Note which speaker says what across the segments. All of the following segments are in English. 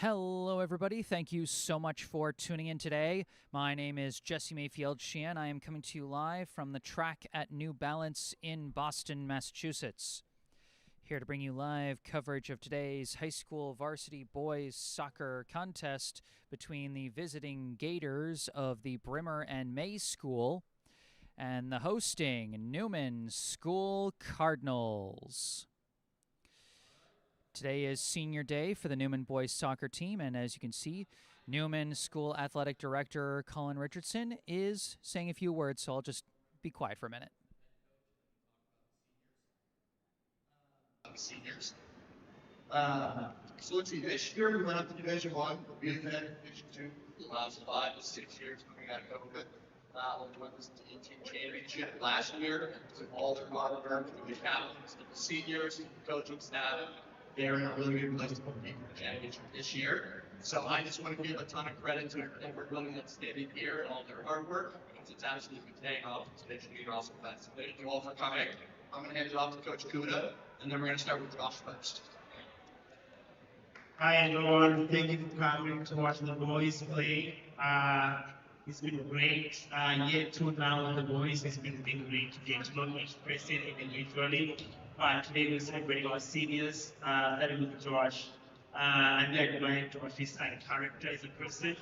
Speaker 1: Hello, everybody. Thank you so much for tuning in today. My name is Jesse Mayfield-Sheehan. I am coming to you live from the track at New Balance in Boston, Massachusetts. Here to bring you live coverage of today's high school varsity boys soccer contest between the visiting Gators of the Brimmer and May School and the hosting Newman School Cardinals. Today is senior day for the Newman boys soccer team, and as you can see, Newman School Athletic Director Colin Richardson is saying a few words, so I'll just be quiet for a minute.
Speaker 2: Seniors. So let's see, this year we went up to Division One. We had Division Two the last 5 to 6 years coming out of COVID. We won this team championship last year. So all their modern terms, the captains, the seniors, the coaching staff, they're in a really good place to compete for the championship this year. So I just want to give a ton of credit to everyone that's standing here and all their hard work, because it's absolutely paying off. So they should be awesome. Thank you all for coming. I'm going to hand it off to Coach Kuda, and then we're going to start with Josh first.
Speaker 3: Hi everyone, thank you for coming to watch the boys play. It's been great. Year 2 now with the boys. It's been great to get to know each person individually. Today we're celebrating our seniors. Starting with Josh. I'm very admired Josh is a character as a person.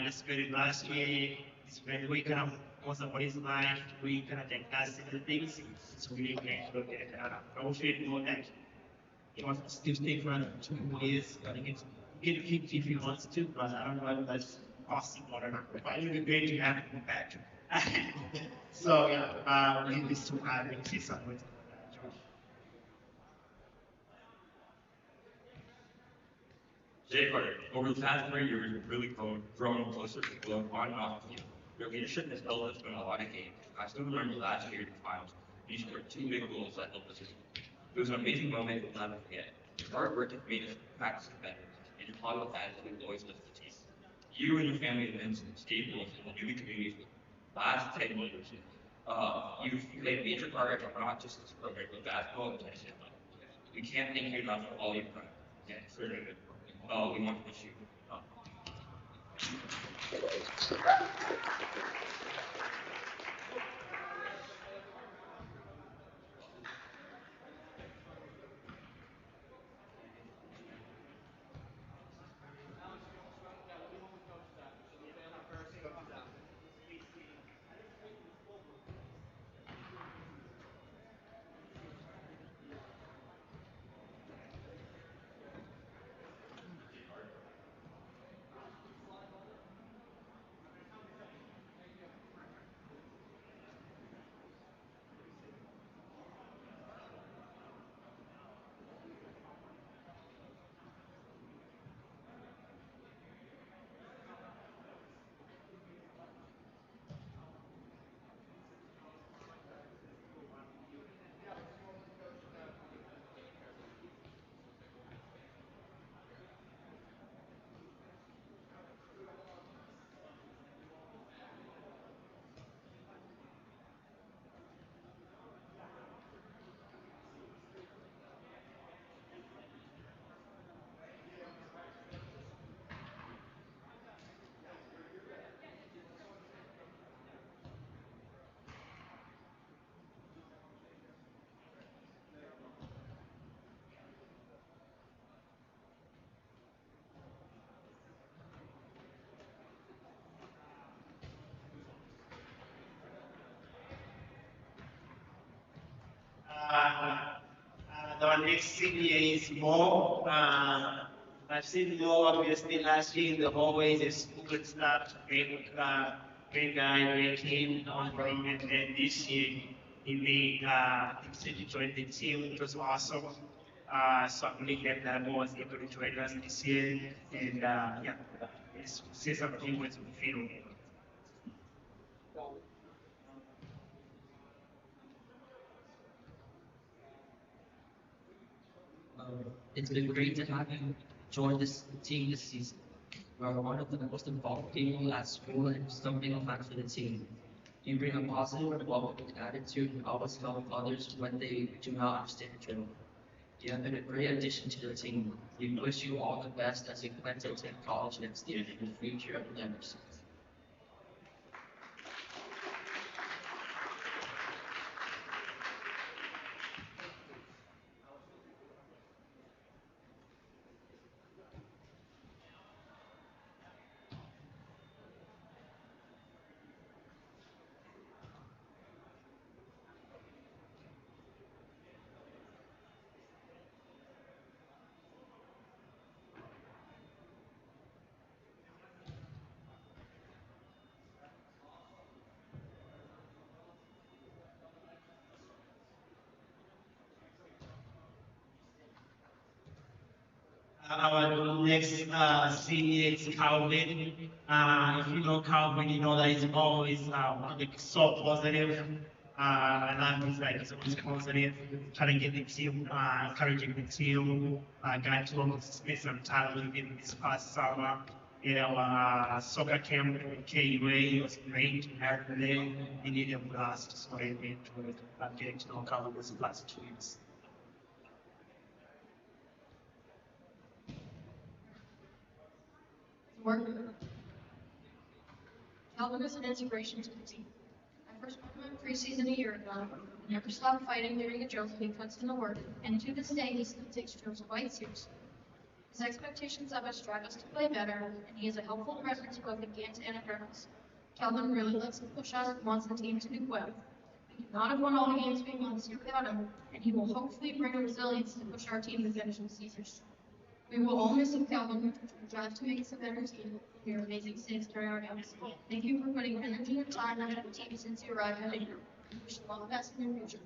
Speaker 3: Let's get it last year. It's been we kind of was about his life. We kind of take us into things. It's really great to look at. I wish we know that. He wants to stay for another 2 years. I think it's get keep if he wants to, but I don't know if that's possible or not. But it would be great to have him back. So yeah, we need to have him see something.
Speaker 4: Jay Carter, over the past 3 years, you've really grown closer to the on and off the field. Your leadership has helped us win a lot of games. I still remember last year in the finals, you scored 2 big goals that helped us win. It was an amazing moment we'll never forget. Your hard work has made us practice better, and your positive attitude always lifts the team. You and your family have been staples in the Newman community for the last 10 years. You've played a major part of not just this program, but basketball and tennis. We can't thank you enough for all you've done. Yeah, it's very good. We want to wish you.
Speaker 3: The next senior is Mo. I've seen Mo obviously last year in the hallways. It's good stuff. Great guy, great team on from and then this year he made he joined the team, which was awesome. So I'm really glad that Mo was able to join us this year and say something with Phil.
Speaker 5: It's been great to have you join this team this season. You are one of the most involved people at school and something fun for the team. You bring a positive and welcoming attitude and always help others when they do not understand the drill. You have been a great addition to the team. We wish you all the best as you plan to attend college next year and the future endeavors.
Speaker 3: Our next senior is Calvin. If you know Calvin, you know that he's always so positive. And he's like he's always positive, trying to get the team, encouraging the team. Got to spend some time with him this past summer. You know, soccer camp in KUA, he was great. After that, he needed a blast, so I enjoyed getting to know Calvin this last 2 weeks.
Speaker 6: Work. Calvin is an inspiration to the team. I first met him in preseason a year ago. He never stopped fighting during a drill, he puts in the work, and to this day he still takes drills quite seriously. His expectations of us drive us to play better, and he is a helpful presence both in games and in practice. Calvin really lets us push us and wants the team to do well. We could not have won all the games we won this year without him, and he will hopefully bring a resilience to push our team to finish the season strong. We will all miss you, Calvin. We drive to make us a better team. You're amazing saves during our games. Thank you for putting energy and time into the team since you arrived at here. We wish you all the best in your future.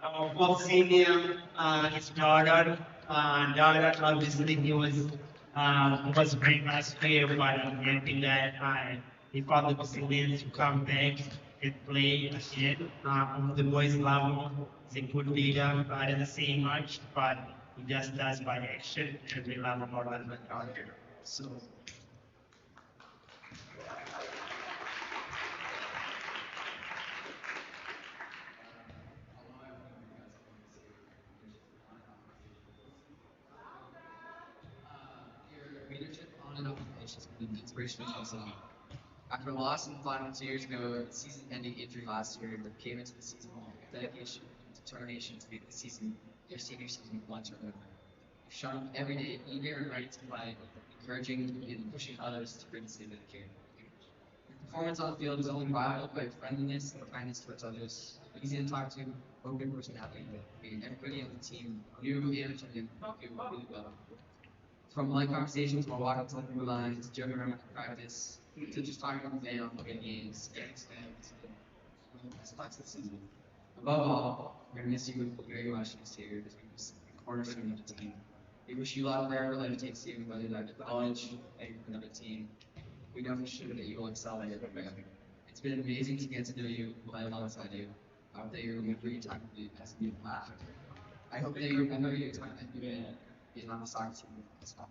Speaker 3: Our fourth senior, his daughter, obviously he was great last year, but I'm happy that he found the facilities to come back and play again. The boys love him. He's a good leader, but doesn't say much, but he just does by action, and we love him more than the daughter. So.
Speaker 7: Your leadership on and off the pitch has been inspirational to us all. After a loss in the final 2 years ago, the season-ending injury last year, the came into the season with dedication and determination to make the season, your senior season, one to remember. You've shown up every day, eager and ready to play, encouraging and pushing others to bring the same to the game. Your performance on the field is only rivaled by your friendliness and kindness towards others. Easy to talk to, open personality, and everybody on the team knew and attended you really well. From light conversations while walking to the blue lines, joking around at practice, to just talking on the fan, looking at games, getting stands, and that's the season. Above all, we're gonna miss you very much next year as we miss the cornerstone of the team. We wish you luck wherever life takes you, whether that's college, maybe another team. We know for sure that you will excel at it. It's been amazing to get to know you, play alongside you. I hope that you're going to free time to be as you laugh. I hope that you remember your time that you in on the soccer team as well.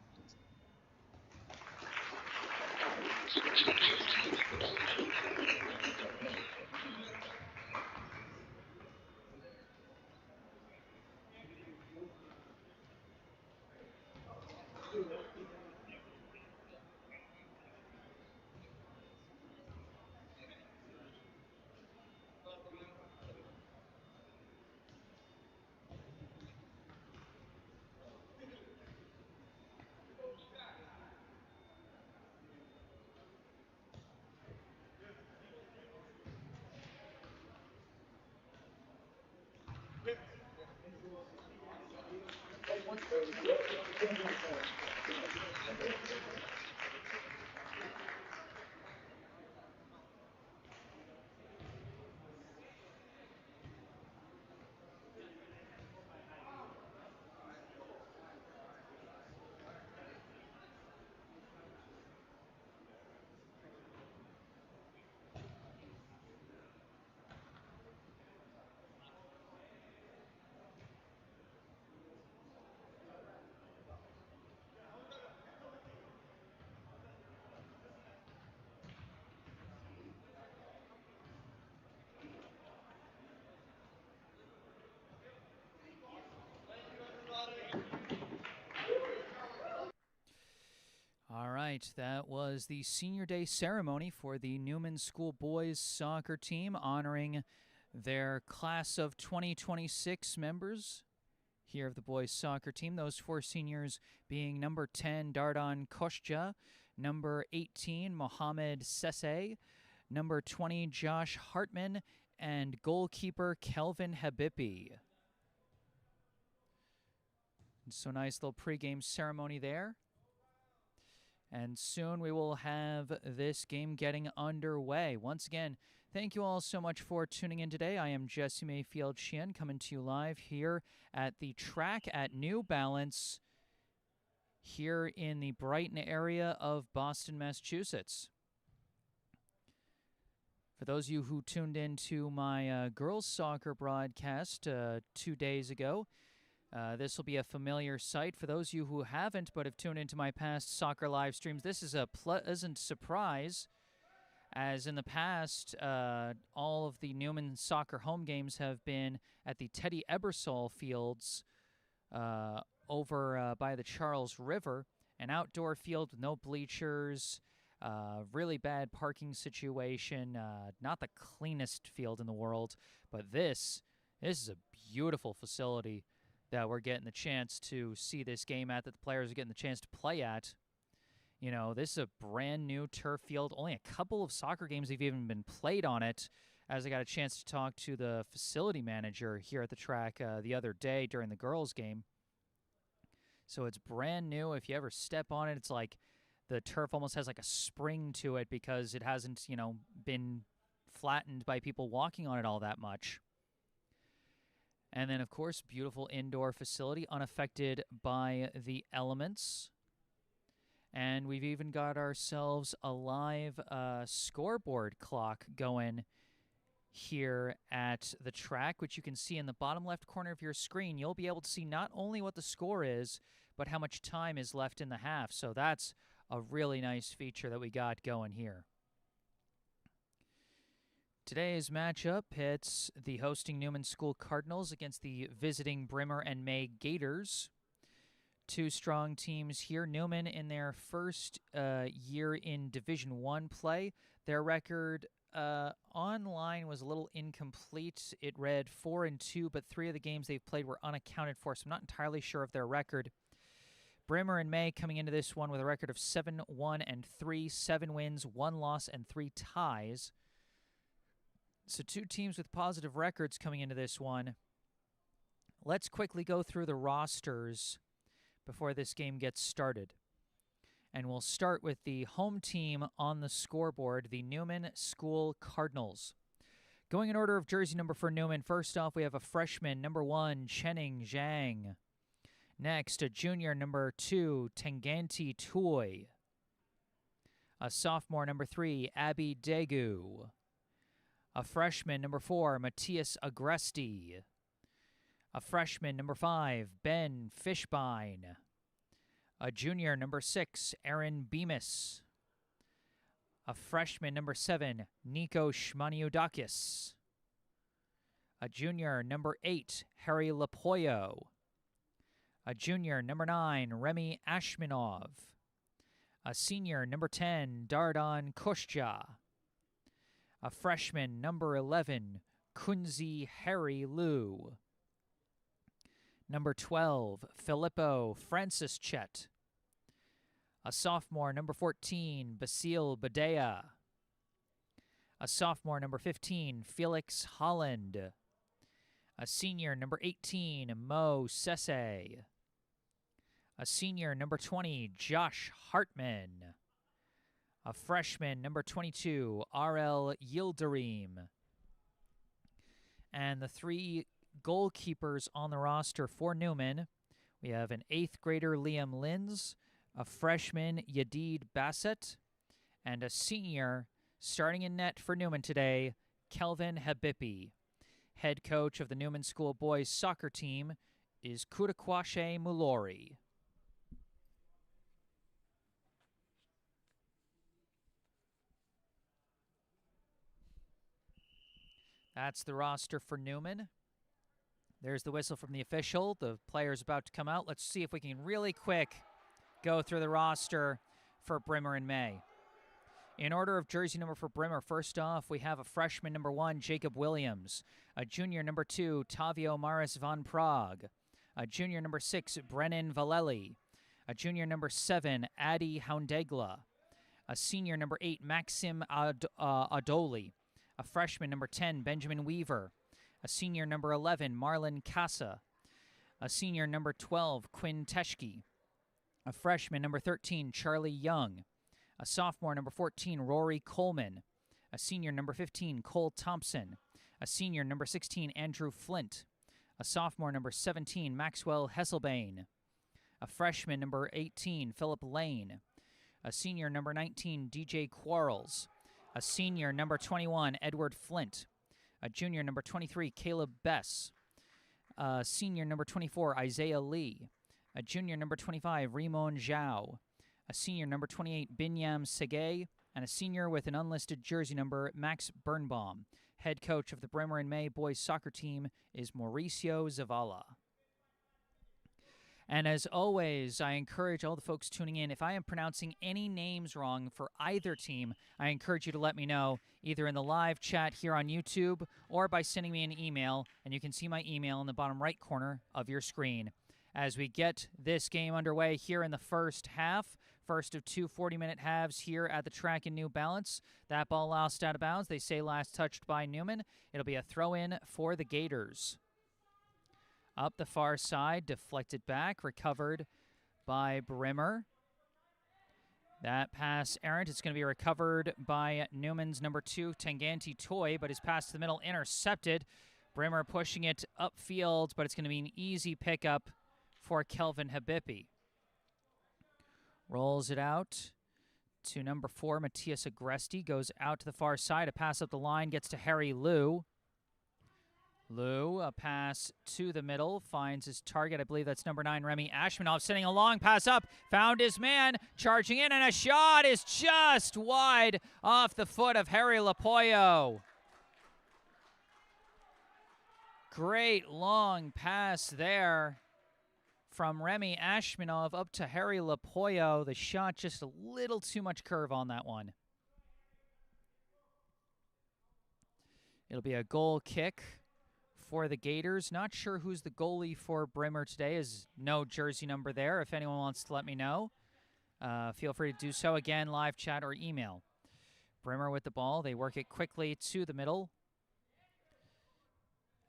Speaker 1: right, that was the senior day ceremony for the Newman School boys soccer team, honoring their class of 2026 members here of the boys soccer team. Those 4 seniors being number 10, Dardan Koshja, number 18, Mohamed Sese, number 20, Josh Hartman, and goalkeeper Kelvin Habibi. So nice little pregame ceremony there. And soon we will have this game getting underway. Once again, thank you all so much for tuning in today. I am Jesse Mayfield-Sheehan, coming to you live here at the track at New Balance here in the Brighton area of Boston, Massachusetts. For those of you who tuned in to my girls soccer broadcast 2 days ago, this will be a familiar sight. For those of you who haven't but have tuned into my past soccer live streams, this is a pleasant surprise, as in the past, all of the Newman soccer home games have been at the Teddy Ebersol Fields over by the Charles River, an outdoor field with no bleachers, really bad parking situation, not the cleanest field in the world, but this is a beautiful facility that we're getting the chance to see this game at, that the players are getting the chance to play at. You know, this is a brand new turf field. Only a couple of soccer games have even been played on it, as I got a chance to talk to the facility manager here at the track the other day during the girls' game. So it's brand new. If you ever step on it, it's like the turf almost has like a spring to it because it hasn't, you know, been flattened by people walking on it all that much. And then, of course, beautiful indoor facility, unaffected by the elements. And we've even got ourselves a live scoreboard clock going here at the track, which you can see in the bottom left corner of your screen. You'll be able to see not only what the score is, but how much time is left in the half. So that's a really nice feature that we got going here. Today's matchup hits the hosting Newman School Cardinals against the visiting Brimmer and May Gators. 2 strong teams here. Newman in their first year in Division I play. Their record online was a little incomplete. It read 4-2, but 3 of the games they've played were unaccounted for, so I'm not entirely sure of their record. Brimmer and May coming into this one with a record of 7-1-3, 7 wins, 1 loss, and 3 ties. So 2 teams with positive records coming into this one. Let's quickly go through the rosters before this game gets started. And we'll start with the home team on the scoreboard, the Newman School Cardinals. Going in order of jersey number for Newman, first off we have a freshman, number 1, Chening Zhang. Next, a junior, number 2, Tenganti Tui. A sophomore, number 3, Abby Daegu. A freshman, number 4, Matthias Agresti. A freshman, number 5, Ben Fishbein. A junior, number 6, Aaron Bemis. A freshman, number 7, Nico Shmaniudakis. A junior, number 8, Harry Lapoyo. A junior, number 9, Remy Ashmanov. A senior, number 10, Dardan Koshja. A freshman, number 11, Kunzi Harry Liu. Number 12, Filippo Francis Chet. A sophomore, number 14, Basil Badea. A sophomore, number 15, Felix Holland. A senior, number 18, Mo Sese. A senior, number 20, Josh Hartman. A freshman, number 22, R.L. Yildirim. And the 3 goalkeepers on the roster for Newman. We have an 8th grader, Liam Linz, a freshman, Yadid Bassett, and a senior, starting in net for Newman today, Kelvin Habibi. Head coach of the Newman School boys soccer team is Kudakwashe Mulori. That's the roster for Newman. There's the whistle from the official. The player's about to come out. Let's see if we can really quick go through the roster for Brimmer and May. In order of jersey number for Brimmer, first off, we have a freshman number 1, Jacob Williams. A junior number 2, Tavio Maris van Praag. A junior number 6, Brennan Valelli. A junior number 7, Adi Houndegla. A senior number 8, Maxim Adoli. A freshman number 10, Benjamin Weaver. A senior number 11, Marlon Casa. A senior number 12, Quinn Teschke. A freshman number 13, Charlie Young. A sophomore number 14, Rory Coleman. A senior number 15, Cole Thompson. A senior number 16, Andrew Flint. A sophomore number 17, Maxwell Hesselbane. A freshman number 18, Philip Lane. A senior number 19, DJ Quarles. A senior number 21, Edward Flint. A junior number 23, Caleb Bess. A senior number 24, Isaiah Lee. A junior number 25, Ramon Zhao. A senior number 28, Binyam Segay. And a senior with an unlisted jersey number, Max Birnbaum. Head coach of the Brimmer and May boys soccer team is Mauricio Zavala. And as always, I encourage all the folks tuning in, if I am pronouncing any names wrong for either team, I encourage you to let me know, either in the live chat here on YouTube or by sending me an email, and you can see my email in the bottom right corner of your screen. As we get this game underway here in the first half, first of two 40-minute halves here at the track in New Balance. That ball lost out of bounds. They say last touched by Newman. It'll be a throw-in for the Gators. Up the far side, deflected back, recovered by Brimmer. That pass errant. It's going to be recovered by Newman's number 2, Tanganti Toy, but his pass to the middle intercepted. Brimmer pushing it upfield, but it's going to be an easy pickup for Kelvin Habibi. Rolls it out to number 4, Matthias Agresti. Goes out to the far side. A pass up the line gets to Harry Liu. Liu, a pass to the middle, finds his target. I believe that's number 9, Remy Ashmanov, sending a long pass up. Found his man, charging in, and a shot is just wide off the foot of Harry Lapoyo. Great long pass there from Remy Ashmanov up to Harry Lapoyo. The shot just a little too much curve on that one. It'll be a goal kick for the Gators. Not sure who's the goalie for Brimmer today. Is no jersey number there. If anyone wants to let me know, feel free to do so. Again, live chat or email. Brimmer with the ball. They work it quickly to the middle.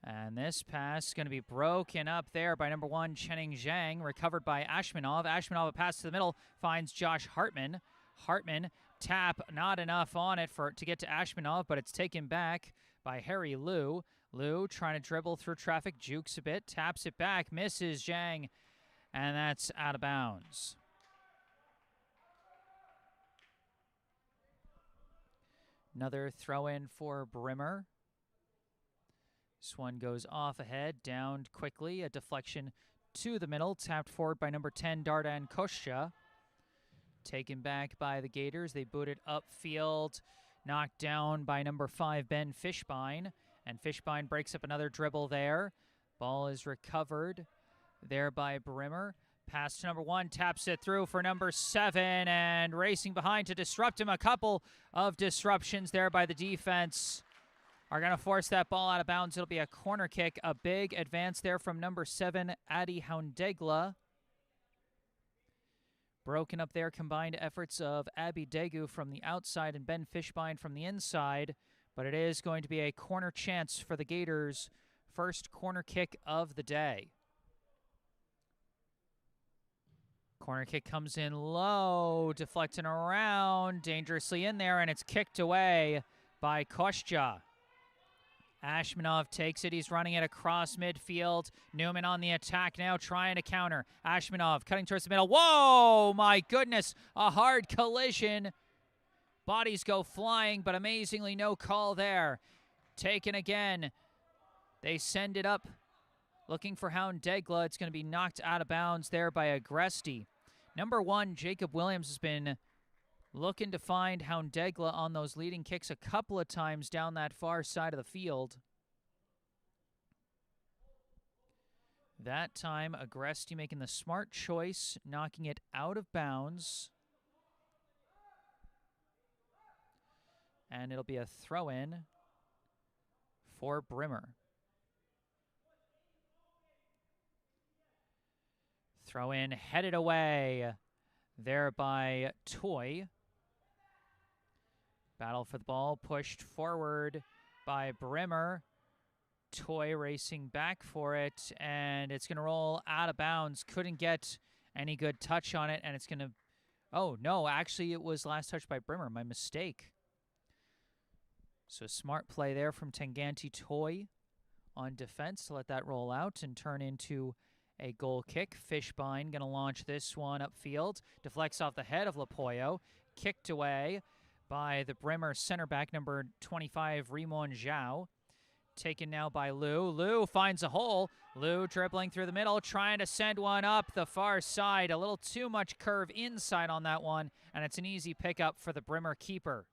Speaker 1: And this pass is going to be broken up there by number 1, Chening Zhang, recovered by Ashmanov. Ashmanov, a pass to the middle, finds Josh Hartman. Hartman, tap, not enough on it to get to Ashmanov, but it's taken back by Harry Liu. Liu trying to dribble through traffic, jukes a bit, taps it back, misses Zhang, and that's out of bounds. Another throw-in for Brimmer. This one goes off ahead, downed quickly, a deflection to the middle, tapped forward by number 10, Dardan Kosha. Taken back by the Gators. They boot it upfield, knocked down by number 5, Ben Fishbein. And Fishbein breaks up another dribble there. Ball is recovered there by Brimmer. Pass to number 1, taps it through for number 7, and racing behind to disrupt him. A couple of disruptions there by the defense are going to force that ball out of bounds. It'll be a corner kick. A big advance there from number 7, Adi Houndegla. Broken up there, combined efforts of Abby Degu from the outside and Ben Fishbein from the inside. But it is going to be a corner chance for the Gators. First corner kick of the day. Corner kick comes in low, deflecting around, dangerously in there, and it's kicked away by Kostya. Ashmanov takes it. He's running it across midfield. Newman on the attack now, trying to counter. Ashmanov cutting towards the middle. Whoa, my goodness, a hard collision. Bodies go flying, but amazingly no call there. Taken again. They send it up, looking for Houndegla. It's going to be knocked out of bounds there by Agresti. Number 1, Jacob Williams, has been looking to find Houndegla on those leading kicks a couple of times down that far side of the field. That time, Agresti making the smart choice, knocking it out of bounds. and it'll be a throw-in for Brimmer. Throw in, headed away there by Toy. Battle for the ball, pushed forward by Brimmer. Toy racing back for it, and it's going to roll out of bounds. Couldn't get any good touch on it, and it's going to... Oh, no, actually it was last touch by Brimmer. My mistake. So smart play there from Tanganti Toy on defense to let that roll out and turn into a goal kick. Fishbein going to launch this one upfield. Deflects off the head of Lapoyo. Kicked away by the Brimmer center back, number 25, Rimon Zhao. Taken now by Liu. Liu finds a hole. Liu dribbling through the middle, trying to send one up the far side. A little too much curve inside on that one, and it's an easy pickup for the Brimmer keeper.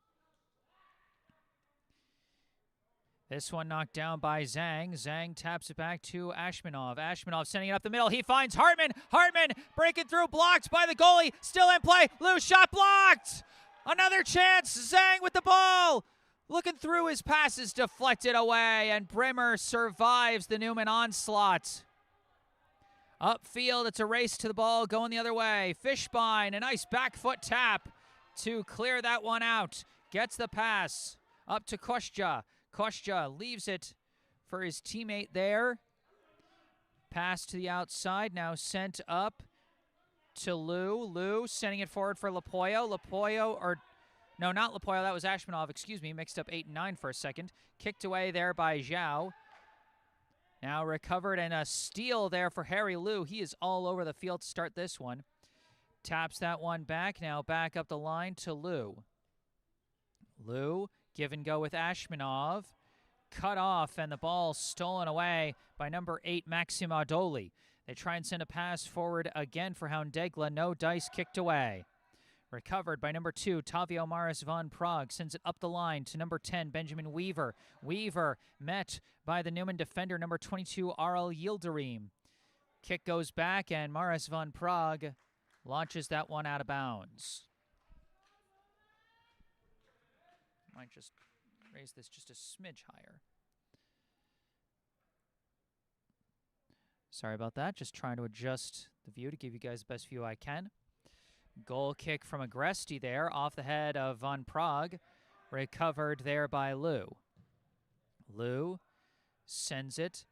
Speaker 1: This one knocked down by Zhang. Zhang taps it back to Ashmanov. Ashmanov sending it up the middle. He finds Hartman. Hartman breaking through, blocked by the goalie. Still in play. Liu shot blocked. Another chance. Zhang with the ball. Looking through, his passes deflected away, and Brimmer survives the Newman onslaught. Upfield, it's a race to the ball, going the other way. Fishbein, a nice back foot tap to clear that one out. Gets the pass up to Kostya. Kostya leaves it for his teammate there. Pass to the outside, now sent up to Liu. Liu sending it forward for Lapoyo. Lapoyo, or... No, not Lapoyo. That was Ashmanov. Excuse me. Mixed up 8 and 9 for a second. Kicked away there by Zhao. Now recovered, and a steal there for Harry Liu. He is all over the field to start this one. Taps that one back. Now back up the line to Liu. Liu, give and go with Ashmanov. Cut off, and the ball stolen away by number 8, Maxim Adoli. They try and send a pass forward again for Houndegla. No dice, kicked away. Recovered by number 2, Tavio Maris von Prague. Sends it up the line to number 10, Benjamin Weaver. Weaver met by the Newman defender, number 22, Aral Yildirim. Kick goes back, and Maris von Prague launches that one out of bounds. Might just raise this just a smidge higher. Sorry about that. Just trying to adjust the view to give you guys the best view I can. Goal kick from Agresti there, off the head of Von Prague. Recovered there by Liu. Liu sends it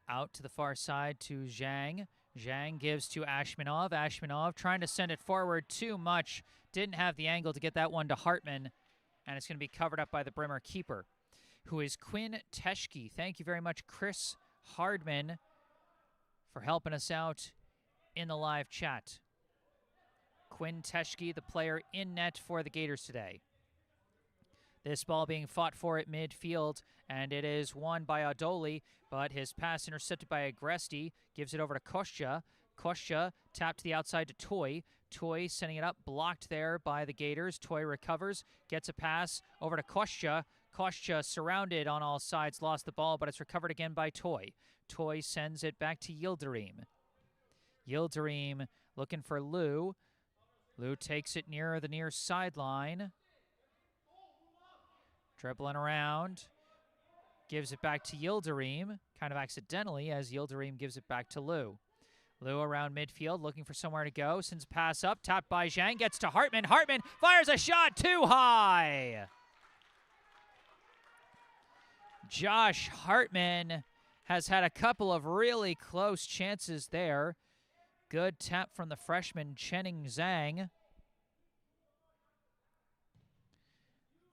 Speaker 1: out to the far side to Zhang. Zhang gives to Ashmanov. Ashmanov trying to send it forward too much. Didn't have the angle to get that one to Hartman. And it's going to be covered up by the Brimmer keeper, who is Quinn Teschke. Thank you very much, Chris Hardman, for helping us out in the live chat. Quinn Teschke, the player in net for the Gators today. This ball being fought for at midfield, and it is won by Adoli, but his pass intercepted by Agresti. Gives it over to Kostya. Kostya tapped to the outside to Toy. Toy sending it up, blocked there by the Gators. Toy recovers, gets a pass over to Kostya. Kostya surrounded on all sides, lost the ball, but it's recovered again by Toy. Toy sends it back to Yildirim. Yildirim looking for Liu. Liu takes it near the near sideline. Dribbling around. Gives it back to Yildirim, kind of accidentally, as Yildirim gives it back to Liu. Liu around midfield, looking for somewhere to go. Sends a pass up, tapped by Zhang, gets to Hartman. Hartman fires a shot too high. Josh Hartman has had a couple of really close chances there. Good tap from the freshman, Chening Zhang.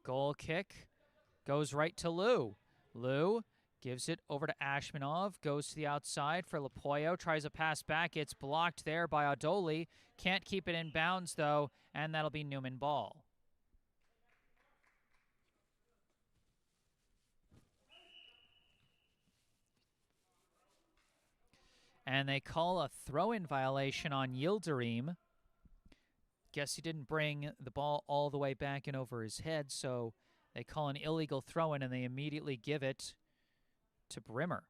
Speaker 1: Goal kick goes right to Liu. Liu gives it over to Ashmanov, goes to the outside for Lapoyo, tries a pass back. It's blocked there by Adoli. Can't keep it in bounds, though, and that'll be Newman ball. And they call a throw-in violation on Yildirim. Guess he didn't bring the ball all the way back and over his head, so they call an illegal throw-in, and they immediately give it to Brimmer.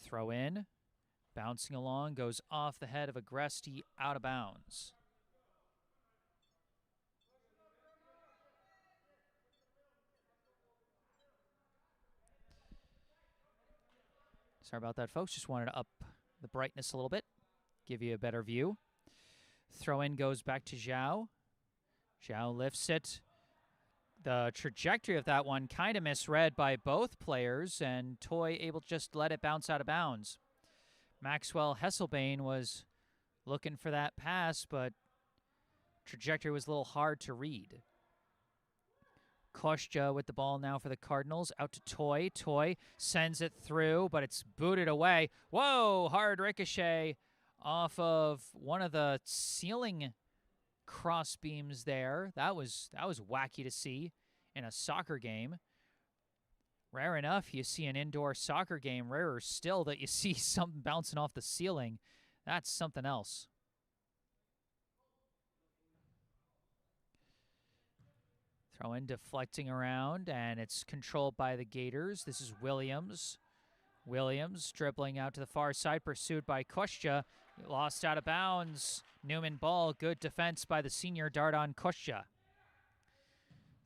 Speaker 1: Throw in, bouncing along, goes off the head of Agresti, out of bounds. Sorry about that, folks. Just wanted to up the brightness a little bit, give you a better view. Throw in goes back to Zhao. Zhao lifts it. The trajectory of that one kind of misread by both players, and Toy able to just let it bounce out of bounds. Maxwell Hesselbane was looking for that pass, but trajectory was a little hard to read. Kostya with the ball now for the Cardinals. Out to Toy. Toy sends it through, but it's booted away. Whoa! Hard ricochet off of one of the ceiling cross beams there. That was wacky to see in a soccer game. Rare enough you see an indoor soccer game. Rarer still that you see something bouncing off the ceiling. That's something else. Throw in deflecting around, and it's controlled by the Gators. This is Williams. Williams dribbling out to the far side, pursued by Kostya. Lost out of bounds. Newman ball. Good defense by the senior Dardon Kostya.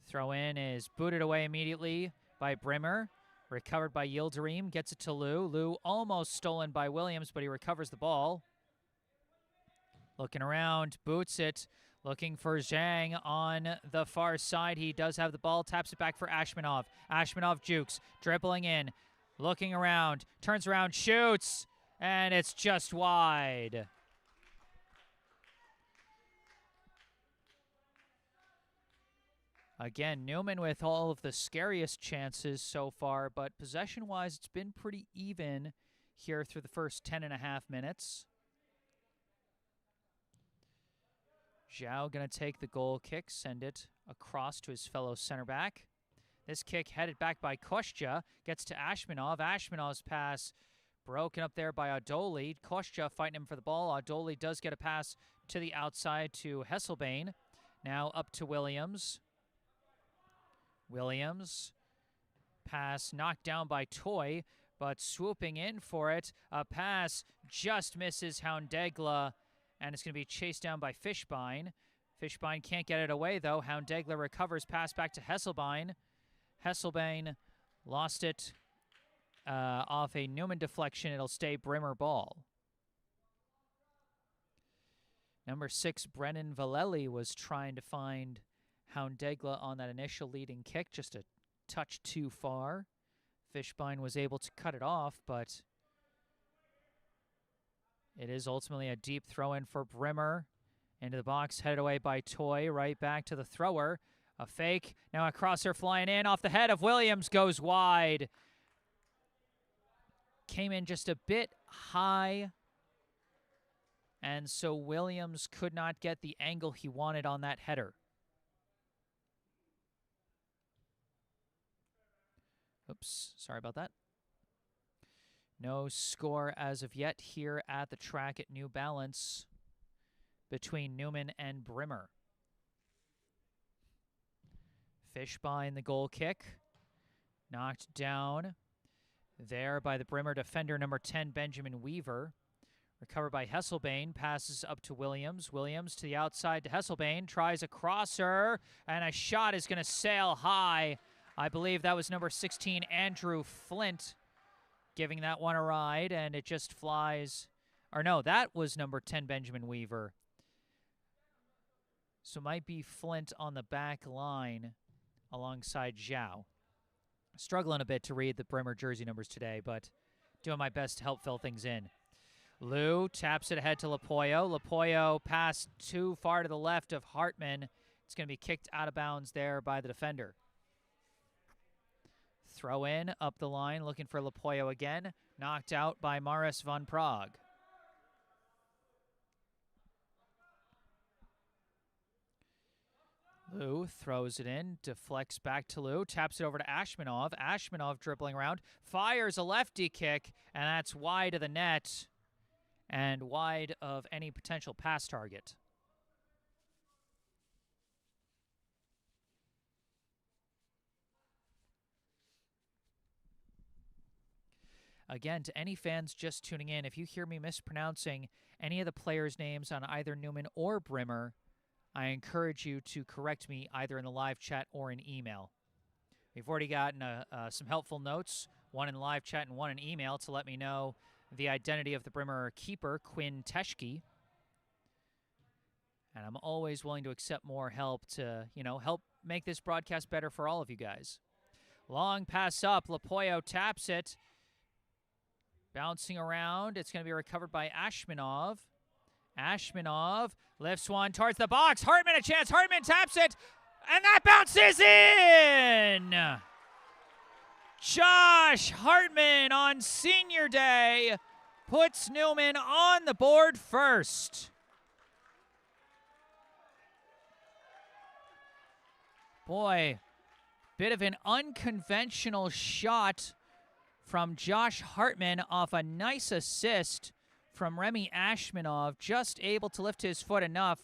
Speaker 1: Throw in is booted away immediately by Brimmer. Recovered by Yildirim. Gets it to Lou. Lou almost stolen by Williams, but he recovers the ball. Looking around. Boots it. Looking for Zhang on the far side. He does have the ball. Taps it back for Ashmanov. Ashmanov jukes. Dribbling in. Looking around. Turns around. Shoots. And it's just wide. Again, Newman with all of the scariest chances so far, but possession-wise, it's been pretty even here through the first 10.5 minutes. Zhao going to take the goal kick, send it across to his fellow center back. This kick headed back by Kostya, gets to Ashmanov. Ashmanov's pass broken up there by Adoli. Kostya fighting him for the ball. Adoli does get a pass to the outside to Hesselbane. Now up to Williams. Williams. Pass knocked down by Toy, but swooping in for it. A pass just misses Houndegla, and it's going to be chased down by Fishbein. Fishbein can't get it away, though. Houndegla recovers, pass back to Hesselbein. Hesselbein lost it off a Newman deflection. It'll stay Brimmer ball. Number 6, Brennan Valelli was trying to find Houndegla on that initial leading kick, just a touch too far. Fishbein was able to cut it off, but it is ultimately a deep throw-in for Brimmer. Into the box, headed away by Toy, right back to the thrower. A fake, now a crosser flying in off the head of Williams, goes wide. Came in just a bit high, and so Williams could not get the angle he wanted on that header. Oops, sorry about that. No score as of yet here at the track at New Balance between Newman and Brimmer. Fishbein the goal kick. Knocked down there by the Brimmer defender, number 10, Benjamin Weaver. Recovered by Hesselbane, passes up to Williams. Williams to the outside to Hesselbane, tries a crosser, and a shot is going to sail high. I believe that was number 16, Andrew Flint, giving that one a ride, and it just flies. Or no, that was number 10, Benjamin Weaver. So it might be Flint on the back line alongside Zhao. Struggling a bit to read the Brimmer jersey numbers today, but doing my best to help fill things in. Lou taps it ahead to Lapoyo. Lapoyo passed too far to the left of Hartman. It's going to be kicked out of bounds there by the defender. Throw in, up the line, looking for Lapoyo again. Knocked out by Maris von Prague. Lou throws it in, deflects back to Lou, taps it over to Ashmanov. Ashmanov dribbling around, fires a lefty kick, and that's wide of the net and wide of any potential pass target. Again, to any fans just tuning in, if you hear me mispronouncing any of the players' names on either Newman or Brimmer, I encourage you to correct me either in the live chat or in email. We've already gotten some helpful notes one in live chat and one in email to let me know the identity of the Brimmer keeper, Quinn Teschke. And I'm always willing to accept more help to, help make this broadcast better for all of you guys. Long pass up. Lapoyo taps it. Bouncing around. It's going to be recovered by Ashmanov. Ashmanov lifts one towards the box. Hartman a chance. Hartman taps it. And that bounces in! Josh Hartman on senior day puts Newman on the board first. Boy, bit of an unconventional shot from Josh Hartman off a nice assist from Remy Ashmanov, just able to lift his foot enough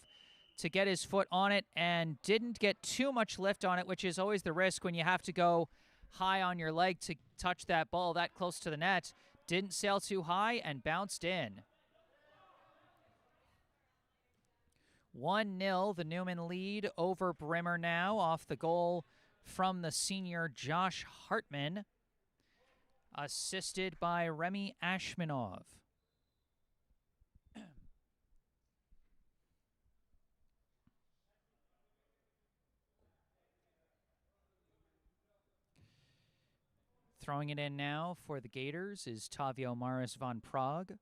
Speaker 1: to get his foot on it and didn't get too much lift on it, which is always the risk when you have to go high on your leg to touch that ball that close to the net. Didn't sail too high and bounced in. 1-0, the Newman lead over Brimmer now off the goal from the senior Josh Hartman, assisted by Remy Ashmanov. Throwing it in now for the Gators is Tavio Maris von Prague.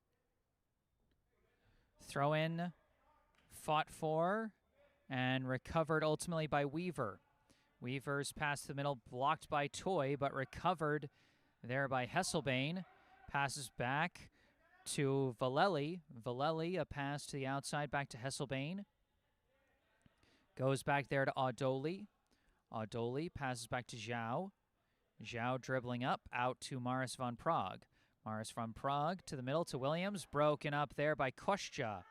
Speaker 1: Throw in, fought for, and recovered ultimately by Weaver. Weaver's pass to the middle, blocked by Toy, but recovered there by Hesselbane. Passes back to Valeli. Valeli, a pass to the outside, back to Hesselbane. Goes back there to Audoli. Audoli passes back to Zhao. Zhao dribbling up, out to Maris von Prague. Maris von Prague to the middle to Williams, broken up there by Kostya.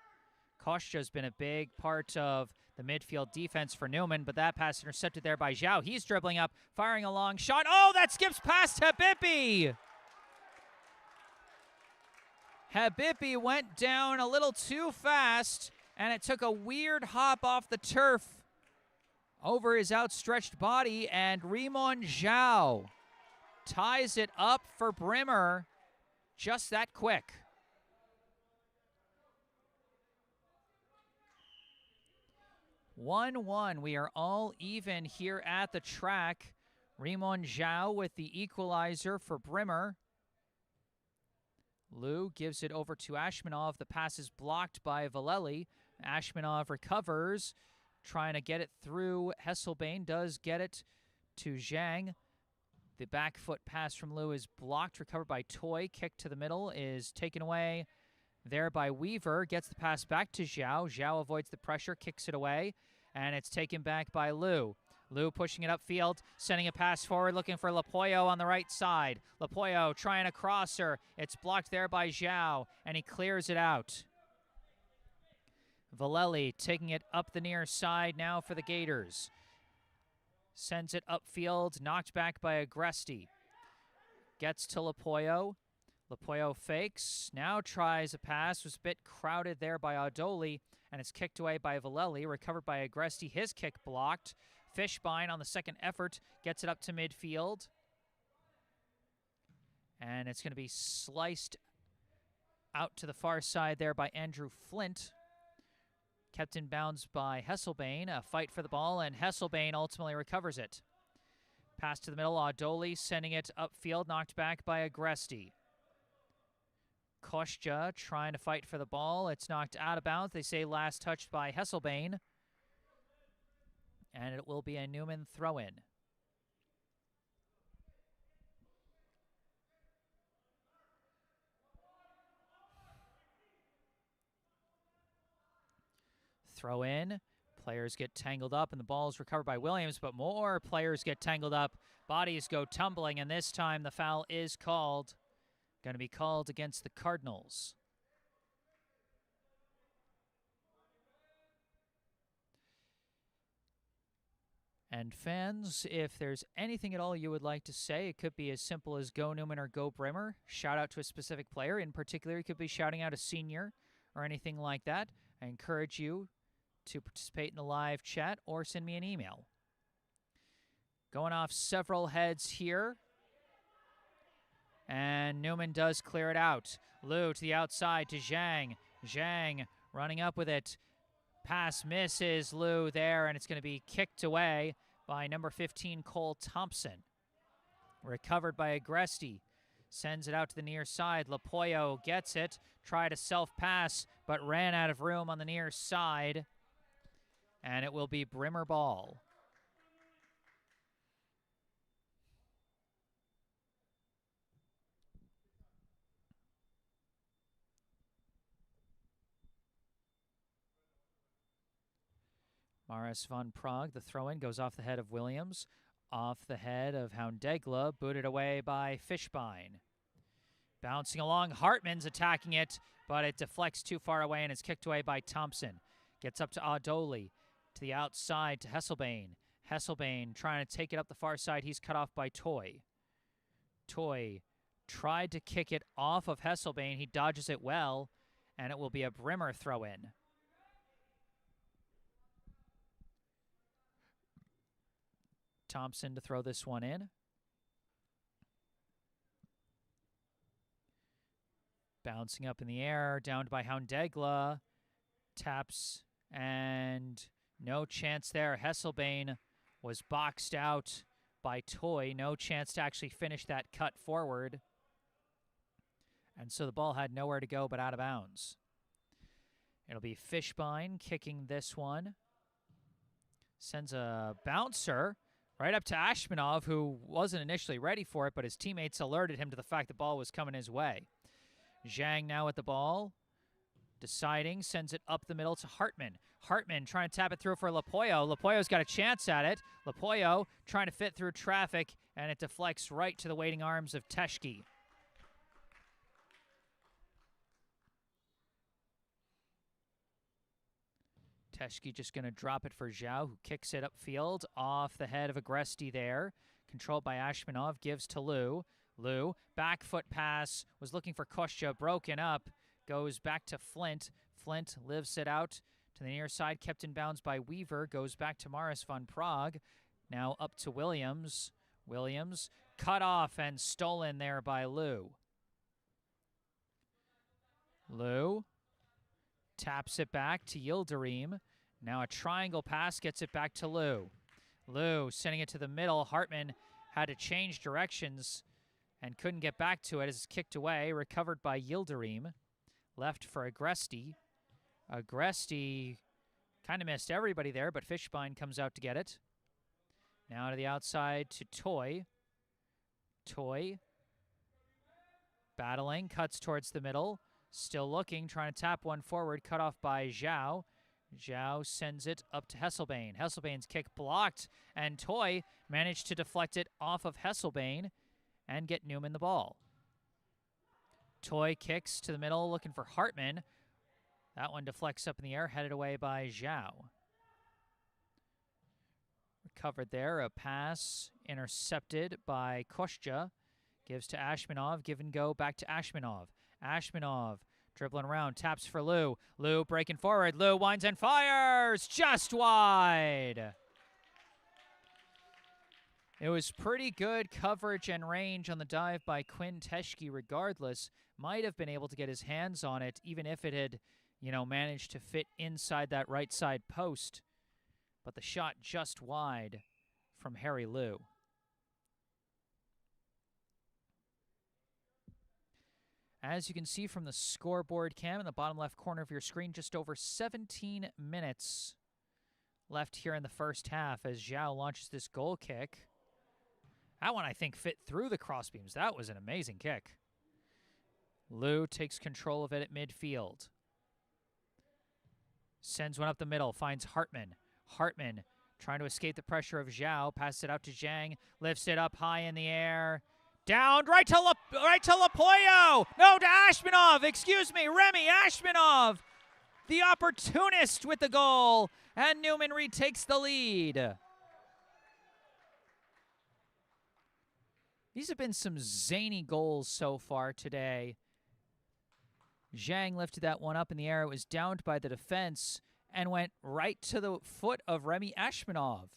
Speaker 1: Kostya's been a big part of the midfield defense for Newman, but that pass intercepted there by Zhao. He's dribbling up, firing a long shot. Oh, that skips past Habibi! Habibi went down a little too fast, and it took a weird hop off the turf over his outstretched body, and Rimon Zhao ties it up for Brimmer just that quick. One. We are all even here at the track. Rimon Zhao with the equalizer for Brimmer. Liu gives it over to Ashmanov. The pass is blocked by Valeli. Ashmanov recovers, trying to get it through. Hesselbane does get it to Zhang. The back foot pass from Liu is blocked, recovered by Toy. Kick to the middle is taken away there by Weaver. Gets the pass back to Zhao. Zhao avoids the pressure, kicks it away, and it's taken back by Liu. Liu pushing it upfield, sending a pass forward, looking for Lapoyo on the right side. Lapoyo trying to cross her. It's blocked there by Zhao, and he clears it out. Valeli taking it up the near side now for the Gators. Sends it upfield, knocked back by Agresti. Gets to Lapoyo. Lapoyo fakes, now tries a pass, was a bit crowded there by Audoli, and it's kicked away by Valeli, recovered by Agresti, his kick blocked. Fishbein on the second effort, gets it up to midfield. And it's going to be sliced out to the far side there by Andrew Flint. Kept in bounds by Hesselbane. A fight for the ball, and Hesselbane ultimately recovers it. Pass to the middle, Audoli sending it upfield, knocked back by Agresti. Kostya trying to fight for the ball. It's knocked out of bounds. They say last touched by Hesselbane. And it will be a Newman throw-in. Throw in. Players get tangled up, and the ball is recovered by Williams, but more players get tangled up. Bodies go tumbling, and this time the foul is called. Going to be called against the Cardinals. And fans, if there's anything at all you would like to say, it could be as simple as go Newman or go Brimmer. Shout out to a specific player. In particular, you could be shouting out a senior or anything like that. I encourage you to participate in the live chat or send me an email. Going off several heads here. And Newman does clear it out. Liu to the outside to Zhang. Zhang running up with it. Pass misses Liu there, and it's going to be kicked away by number 15, Cole Thompson. Recovered by Agresti. Sends it out to the near side. Lapoyo gets it. Tried a self-pass, but ran out of room on the near side. And it will be Brimmer ball. Maris von Prague, the throw-in, goes off the head of Williams. Off the head of Houndegla, booted away by Fishbein. Bouncing along, Hartman's attacking it, but it deflects too far away and is kicked away by Thompson. Gets up to Adoli, to the outside to Hesselbein. Hesselbein trying to take it up the far side. He's cut off by Toy. Toy tried to kick it off of Hesselbein. He dodges it well, and it will be a Brimmer throw-in. Thompson to throw this one in. Bouncing up in the air, downed by Houndegla. Taps, and no chance there. Hesselbein was boxed out by Toy. No chance to actually finish that cut forward. And so the ball had nowhere to go but out of bounds. It'll be Fishbein kicking this one. Sends a bouncer right up to Ashmanov, who wasn't initially ready for it, but his teammates alerted him to the fact the ball was coming his way. Zhang now with the ball. Deciding, sends it up the middle to Hartman. Hartman trying to tap it through for Lapoyo. Lapoyo's got a chance at it. Lapoyo trying to fit through traffic, and it deflects right to the waiting arms of Teschke. Teschke just going to drop it for Zhao, who kicks it upfield off the head of Agresti there. Controlled by Ashmanov, gives to Liu. Liu, back foot pass, was looking for Kostya, broken up, goes back to Flint. Flint lives it out to the near side, kept in bounds by Weaver, goes back to Maris von Prague. Now up to Williams. Williams, cut off and stolen there by Liu. Liu taps it back to Yildirim. Now a triangle pass gets it back to Liu. Liu sending it to the middle. Hartman had to change directions and couldn't get back to it as it's kicked away. Recovered by Yildirim. Left for Agresti. Agresti kind of missed everybody there, but Fishbein comes out to get it. Now to the outside to Toy. Toy battling, cuts towards the middle. Still looking, trying to tap one forward, cut off by Zhao. Zhao sends it up to Hesselbein. Hesselbein's kick blocked, and Toy managed to deflect it off of Hesselbein and get Newman the ball. Toy kicks to the middle, looking for Hartman. That one deflects up in the air, headed away by Zhao. Recovered there, a pass intercepted by Kostya. Gives to Ashmanov, give and go back to Ashmanov. Ashmanov dribbling around, taps for Liu. Liu breaking forward. Liu winds and fires just wide. It was pretty good coverage and range on the dive by Quinn Teschke regardless. Might have been able to get his hands on it, even if it had, managed to fit inside that right side post. But the shot just wide from Harry Liu. As you can see from the scoreboard cam in the bottom left corner of your screen, just over 17 minutes left here in the first half as Zhao launches this goal kick. That one, I think, fit through the crossbeams. That was an amazing kick. Liu takes control of it at midfield. Sends one up the middle, finds Hartman. Hartman trying to escape the pressure of Zhao, passes it out to Zhang, lifts it up high in the air. Down, right to Lapoyo! No, to Ashmanov, excuse me, Remy Ashmanov, the opportunist with the goal, and Newman retakes the lead. These have been some zany goals so far today. Zhang lifted that one up in the air. It was downed by the defense and went right to the foot of Remy Ashmanov.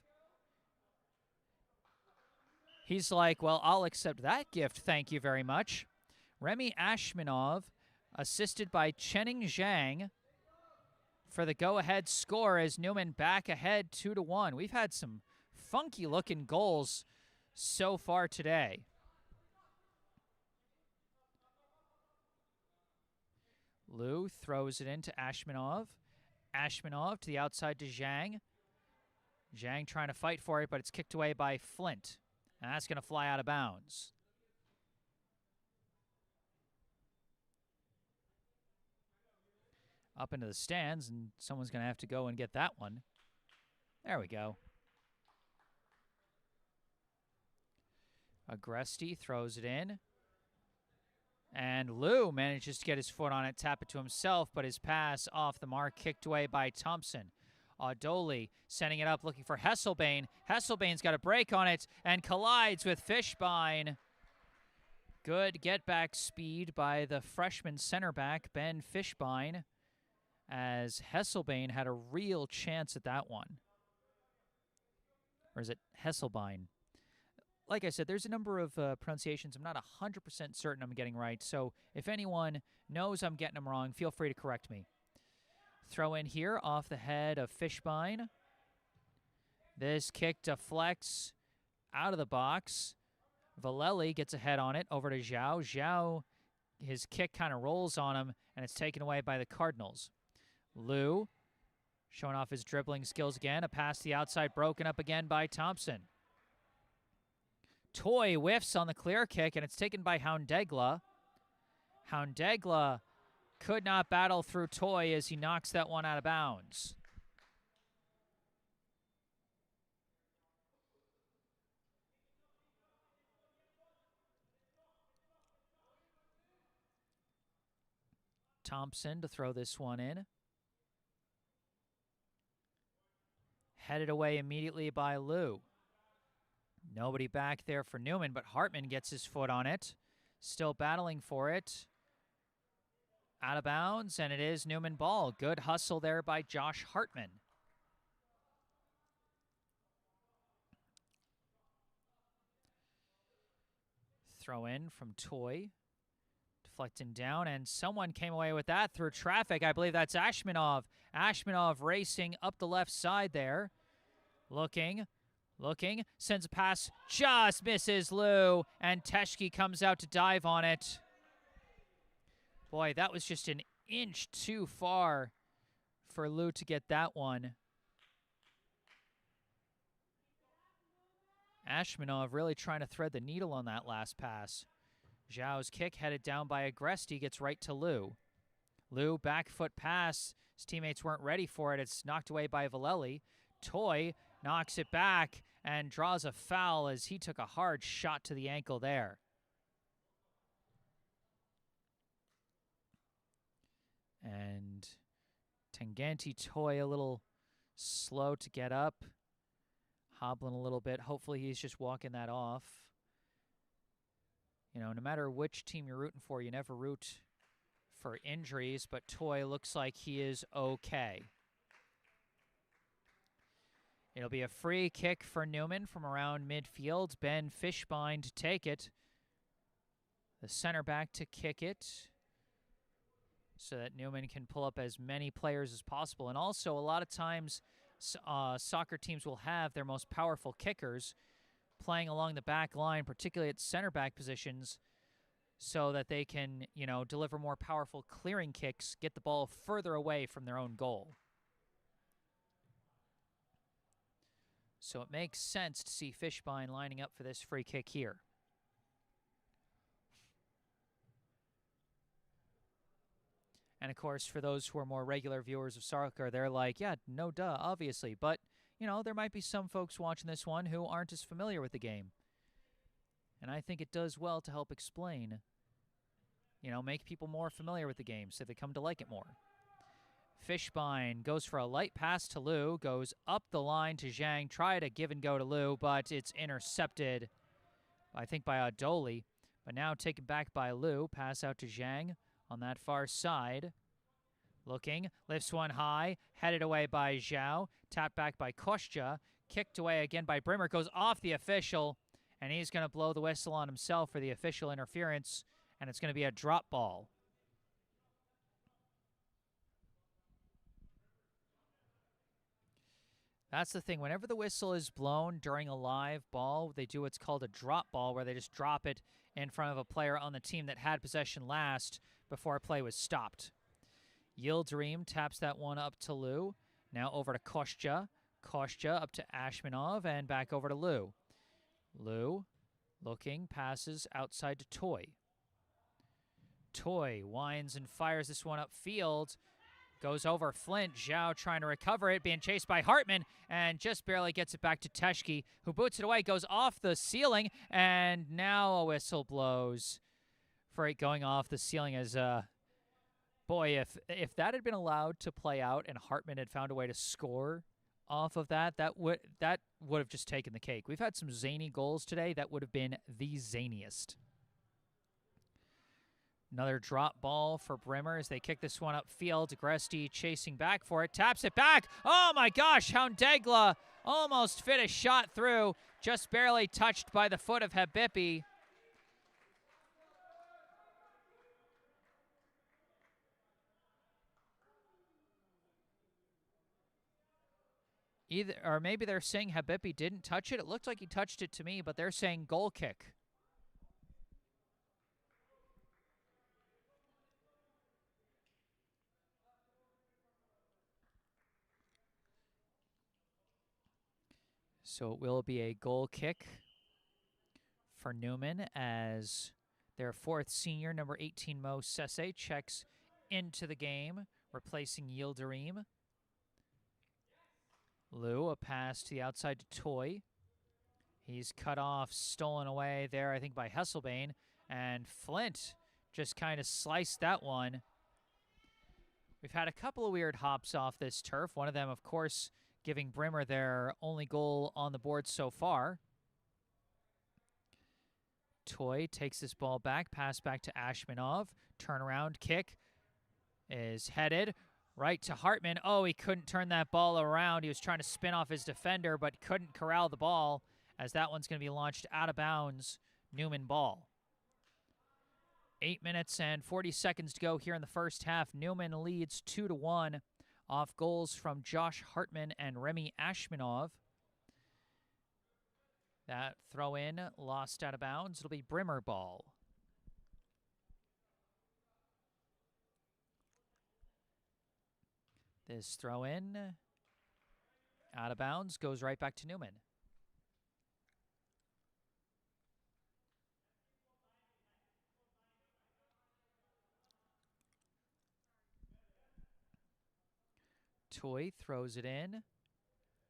Speaker 1: He's like, well, I'll accept that gift, thank you very much. Remy Ashmanov, assisted by Chening Zhang, for the go-ahead score as Newman back ahead 2-1. We've had some funky-looking goals so far today. Liu throws it into Ashmanov. Ashmanov to the outside to Zhang. Zhang trying to fight for it, but it's kicked away by Flint. And that's going to fly out of bounds. Up into the stands, and someone's going to have to go and get that one. There we go. Agresti throws it in. And Liu manages to get his foot on it, tap it to himself, but his pass off the mark, kicked away by Thompson. Dolly sending it up, looking for Hesselbane. Hesselbane's got a break on it and collides with Fishbein. Good get-back speed by the freshman center back, Ben Fishbein, as Hesselbane had a real chance at that one. Or is it Hesselbein? Like I said, there's a number of pronunciations I'm not 100% certain I'm getting right, so if anyone knows I'm getting them wrong, feel free to correct me. Throw in here off the head of Fishbein. This kick deflects out of the box. Valeli gets a head on it over to Zhao. Zhao, his kick kind of rolls on him, and it's taken away by the Cardinals. Liu showing off his dribbling skills again. A pass to the outside broken up again by Thompson. Toy whiffs on the clear kick, and it's taken by Houndegla. Houndegla could not battle through Toy as he knocks that one out of bounds. Thompson to throw this one in. Headed away immediately by Liu. Nobody back there for Newman, but Hartman gets his foot on it. Still battling for it. Out of bounds, and it is Newman ball. Good hustle there by Josh Hartman. Throw in from Toy. Deflecting down, and someone came away with that through traffic. I believe that's Ashmanov. Ashmanov racing up the left side there. Looking, sends a pass, just misses Liu, and Teschke comes out to dive on it. Boy, that was just an inch too far for Liu to get that one. Ashmanov really trying to thread the needle on that last pass. Zhao's kick headed down by Agresti gets right to Liu. Liu, back foot pass. His teammates weren't ready for it. It's knocked away by Valeli. Toy knocks it back and draws a foul as he took a hard shot to the ankle there. And Tangenti Toy a little slow to get up. Hobbling a little bit. Hopefully he's just walking that off. You know, no matter which team you're rooting for, you never root for injuries, but Toy looks like he is okay. It'll be a free kick for Newman from around midfield. Ben Fishbein to take it. The center back to kick it so that Newman can pull up as many players as possible. And also, a lot of times, soccer teams will have their most powerful kickers playing along the back line, particularly at center back positions, so that they can, you know, deliver more powerful clearing kicks, get the ball further away from their own goal. So it makes sense to see Fishbein lining up for this free kick here. And of course, for those who are more regular viewers of soccer, they're like, yeah, no duh, obviously. But, you know, there might be some folks watching this one who aren't as familiar with the game. And I think it does well to help explain, you know, make people more familiar with the game so they come to like it more. Fishbein goes for a light pass to Liu, goes up the line to Zhang, try to give and go to Liu, but it's intercepted, I think, by Adoli. But now taken back by Liu, pass out to Zhang on that far side. Looking, lifts one high, headed away by Zhao, tapped back by Kostya, kicked away again by Brimmer, goes off the official, and he's going to blow the whistle on himself for the official interference, and it's going to be a drop ball. That's the thing. Whenever the whistle is blown during a live ball, they do what's called a drop ball, where they just drop it in front of a player on the team that had possession last before a play was stopped. Yildirim taps that one up to Lou. Now over to Kostya. Kostya up to Ashmanov and back over to Lou. Lou looking, passes outside to Toy. Toy winds and fires this one upfield. Goes over Flint. Zhao trying to recover it, being chased by Hartman, and just barely gets it back to Teschke, who boots it away, goes off the ceiling, and now a whistle blows for it going off the ceiling as, boy, if that had been allowed to play out and Hartman had found a way to score off of that, that would have just taken the cake. We've had some zany goals today. That would have been the zaniest. Another drop ball for Brimmer as they kick this one upfield. Agresti chasing back for it. Taps it back. Oh, my gosh. Houndegla almost fit a shot through. Just barely touched by the foot of Habibi. Or maybe they're saying Habibi didn't touch it. It looked like he touched it to me, but they're saying goal kick. So it will be a goal kick for Newman as their fourth senior, number 18, Mo Sese, checks into the game, replacing Yildirim. Lou, a pass to the outside to Toy. He's cut off, stolen away there, I think, by Hesselbane. And Flint just kind of sliced that one. We've had a couple of weird hops off this turf. One of them, of course, giving Brimmer their only goal on the board so far. Toy takes this ball back, pass back to Ashmanov. Turnaround kick is headed right to Hartman. Oh, he couldn't turn that ball around. He was trying to spin off his defender, but couldn't corral the ball, as that one's going to be launched out of bounds. Newman ball. 8 minutes and 40 seconds to go here in the first half. Newman leads 2-1 off goals from Josh Hartman and Remy Ashmanov. That throw in lost out of bounds. It'll be Brimmer ball. This throw in out of bounds goes right back to Newman. Toy throws it in.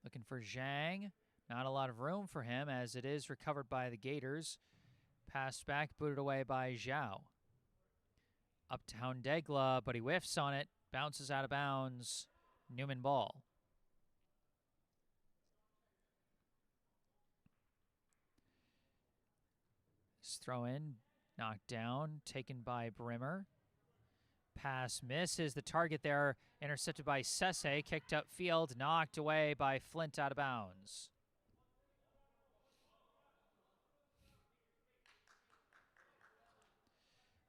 Speaker 1: Looking for Zhang. Not a lot of room for him as it is recovered by the Gators. Passed back, booted away by Zhao. Up to Houndegla, but he whiffs on it. Bounces out of bounds. Newman ball. This throw in, knocked down, taken by Brimmer. Pass misses the target there, intercepted by Sese, kicked upfield, knocked away by Flint out of bounds.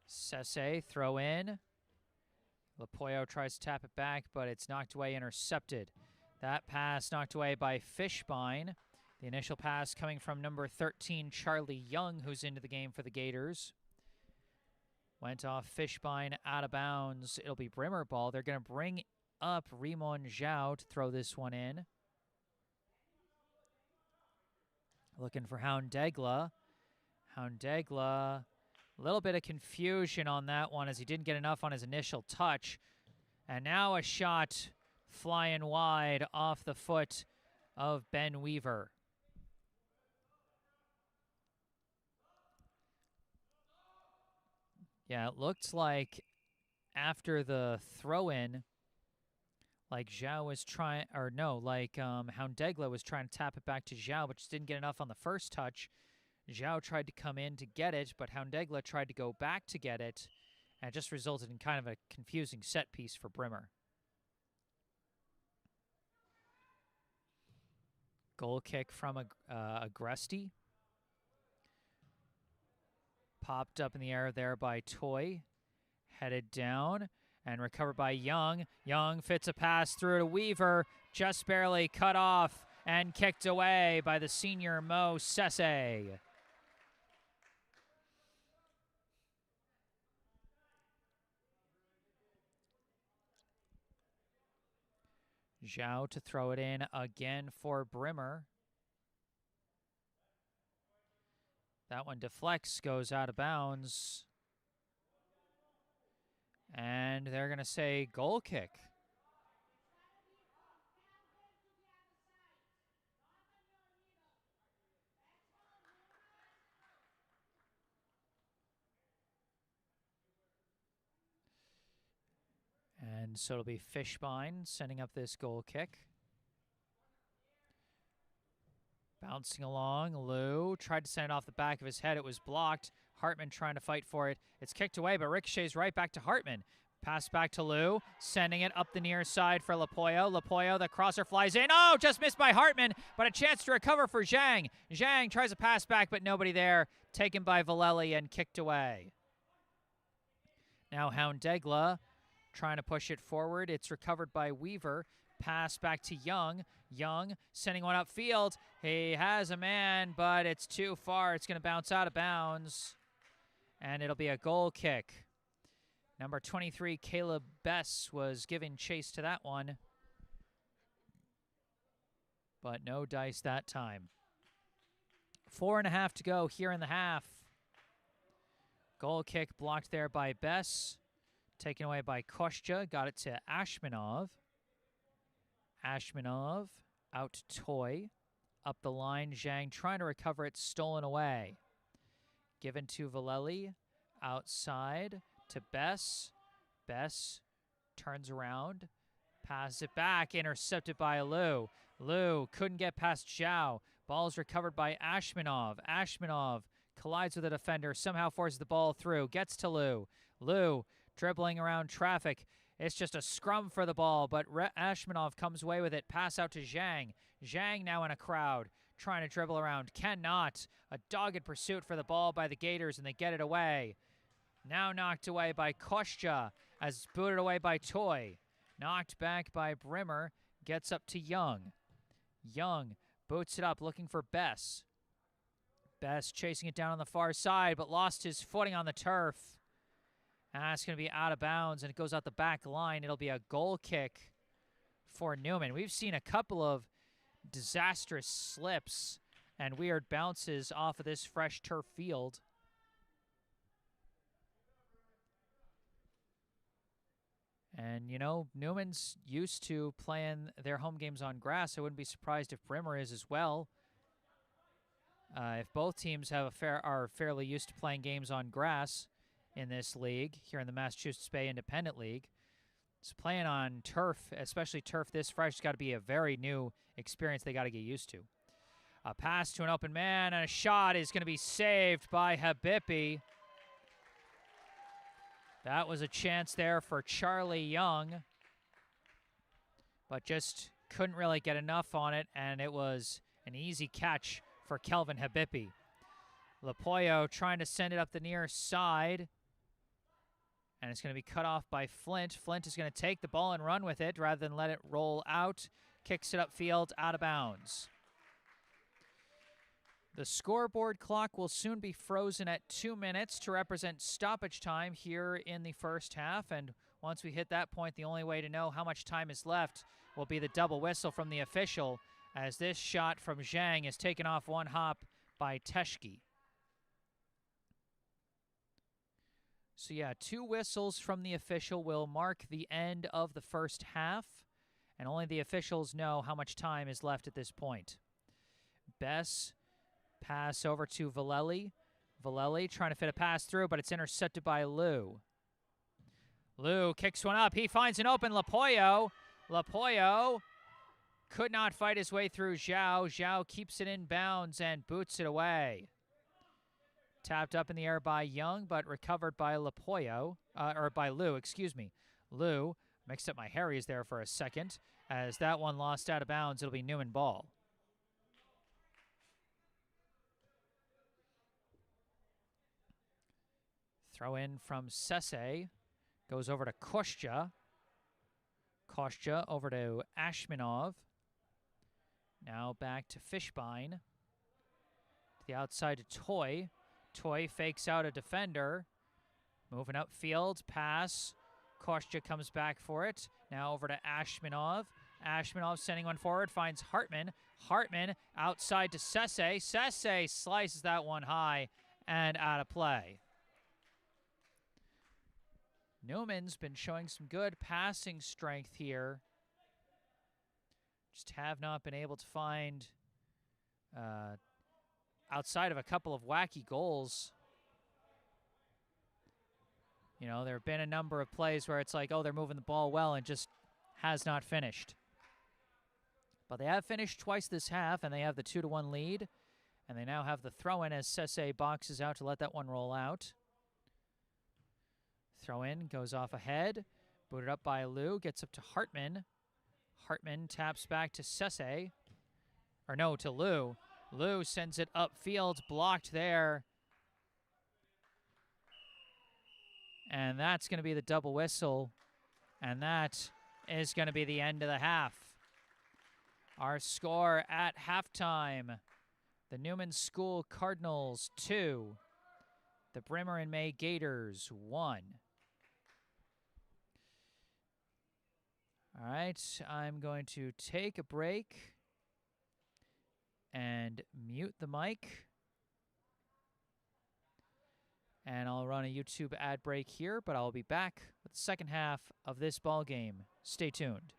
Speaker 1: Sese, throw in. Lapoyo tries to tap it back, but it's knocked away, intercepted. That pass knocked away by Fishbein. The initial pass coming from number 13, Charlie Young, who's into the game for the Gators. Went off Fishbein out of bounds. It'll be Brimmer ball. They're going to bring up Rimon Zhao to throw this one in. Looking for Houndegla. Houndegla, a little bit of confusion on that one as he didn't get enough on his initial touch. And now a shot flying wide off the foot of Ben Weaver. Yeah, it looked like after the throw-in, like Zhao was trying, or no, like Houndegla was trying to tap it back to Zhao, but just didn't get enough on the first touch. Zhao tried to come in to get it, but Houndegla tried to go back to get it, and it just resulted in kind of a confusing set piece for Brimmer. Goal kick from Agresti. Popped up in the air there by Toy. Headed down and recovered by Young. Young fits a pass through to Weaver. Just barely cut off and kicked away by the senior Mo Sese. Zhao to throw it in again for Brimmer. That one deflects, goes out of bounds. And they're going to say goal kick. And so it'll be Fishbein sending up this goal kick. Bouncing along, Lou tried to send it off the back of his head. It was blocked. Hartman trying to fight for it. It's kicked away, but ricochets right back to Hartman. Pass back to Lou, sending it up the near side for Lapoyo. Lapoyo, the crosser flies in. Oh, just missed by Hartman, but a chance to recover for Zhang. Zhang tries a pass back, but nobody there. Taken by Vallely and kicked away. Now Houndegla trying to push it forward. It's recovered by Weaver. Pass back to Young. Young sending one upfield. He has a man, but it's too far. It's going to bounce out of bounds. And it'll be a goal kick. Number 23, Caleb Bess, was giving chase to that one. But no dice that time. 4.5 to go here in the half. Goal kick blocked there by Bess. Taken away by Kostya. Got it to Ashmanov. Ashmanov out to Toy. Up the line, Zhang trying to recover it, stolen away. Given to Vallely. Outside to Bess. Bess turns around. Passes it back. Intercepted by Lou. Lou couldn't get past Zhao. Ball's recovered by Ashmanov. Ashmanov collides with a defender. Somehow forces the ball through. Gets to Lou. Lou dribbling around traffic. It's just a scrum for the ball, but Ashmanov comes away with it. Pass out to Zhang. Zhang now in a crowd, trying to dribble around. Cannot. A dogged pursuit for the ball by the Gators, and they get it away. Now knocked away by Kostya, as booted away by Toy. Knocked back by Brimmer. Gets up to Young. Young boots it up, looking for Bess. Bess chasing it down on the far side, but lost his footing on the turf. And that's going to be out of bounds, and it goes out the back line. It'll be a goal kick for Newman. We've seen a couple of disastrous slips and weird bounces off of this fresh turf field. And, you know, Newman's used to playing their home games on grass. I wouldn't be surprised if Brimmer is as well. If both teams have are fairly used to playing games on grass in this league, here in the Massachusetts Bay Independent League. So playing on turf, especially turf this fresh, has got to be a very new experience they got to get used to. A pass to an open man, and a shot is going to be saved by Habibi. That was a chance there for Charlie Young, but just couldn't really get enough on it, and it was an easy catch for Kelvin Habibi. Lapoyo trying to send it up the near side. And it's going to be cut off by Flint. Flint is going to take the ball and run with it rather than let it roll out. Kicks it upfield, out of bounds. The scoreboard clock will soon be frozen at 2 minutes to represent stoppage time here in the first half. And once we hit that point, the only way to know how much time is left will be the double whistle from the official, as this shot from Zhang is taken off one hop by Teschke. So yeah, 2 whistles from the official will mark the end of the first half, and only the officials know how much time is left at this point. Bess, pass over to Vallely. Vallely trying to fit a pass through, but it's intercepted by Lou. Lou kicks one up. He finds an open Lapoyo. Lapoyo could not fight his way through Zhao. Zhao keeps it in bounds and boots it away. Tapped up in the air by Young, but recovered by Lapoyo, or by Lou, excuse me. Lou mixed up my Harrys there for a second. As that one lost out of bounds, it'll be Newman ball. Throw in from Sese. Goes over to Kostya. Kostya over to Ashmanov. Now back to Fishbein. To the outside to Toy. Toy fakes out a defender. Moving upfield. Pass. Kostya comes back for it. Now over to Ashmanov. Ashmanov sending one forward. Finds Hartman. Hartman outside to Sese. Sese slices that one high and out of play. Newman's been showing some good passing strength here. Just have not been able to find, outside of a couple of wacky goals. You know, there have been a number of plays where it's like, oh, they're moving the ball well and just has not finished. But they have finished twice this half, and they have the 2-1 lead. And they now have the throw-in as Sese boxes out to let that one roll out. Throw-in goes off ahead. Booted up by Lou. Gets up to Hartman. Hartman taps back to Sese. Or no, to Lou. Lou sends it upfield. Blocked there. And that's going to be the double whistle. And that is going to be the end of the half. Our score at halftime. The Newman School Cardinals 2. The Brimmer and May Gators 1. All right, I'm going to take a break and mute the mic. And I'll run a YouTube ad break here, but I'll be back with the second half of this ball game. Stay tuned.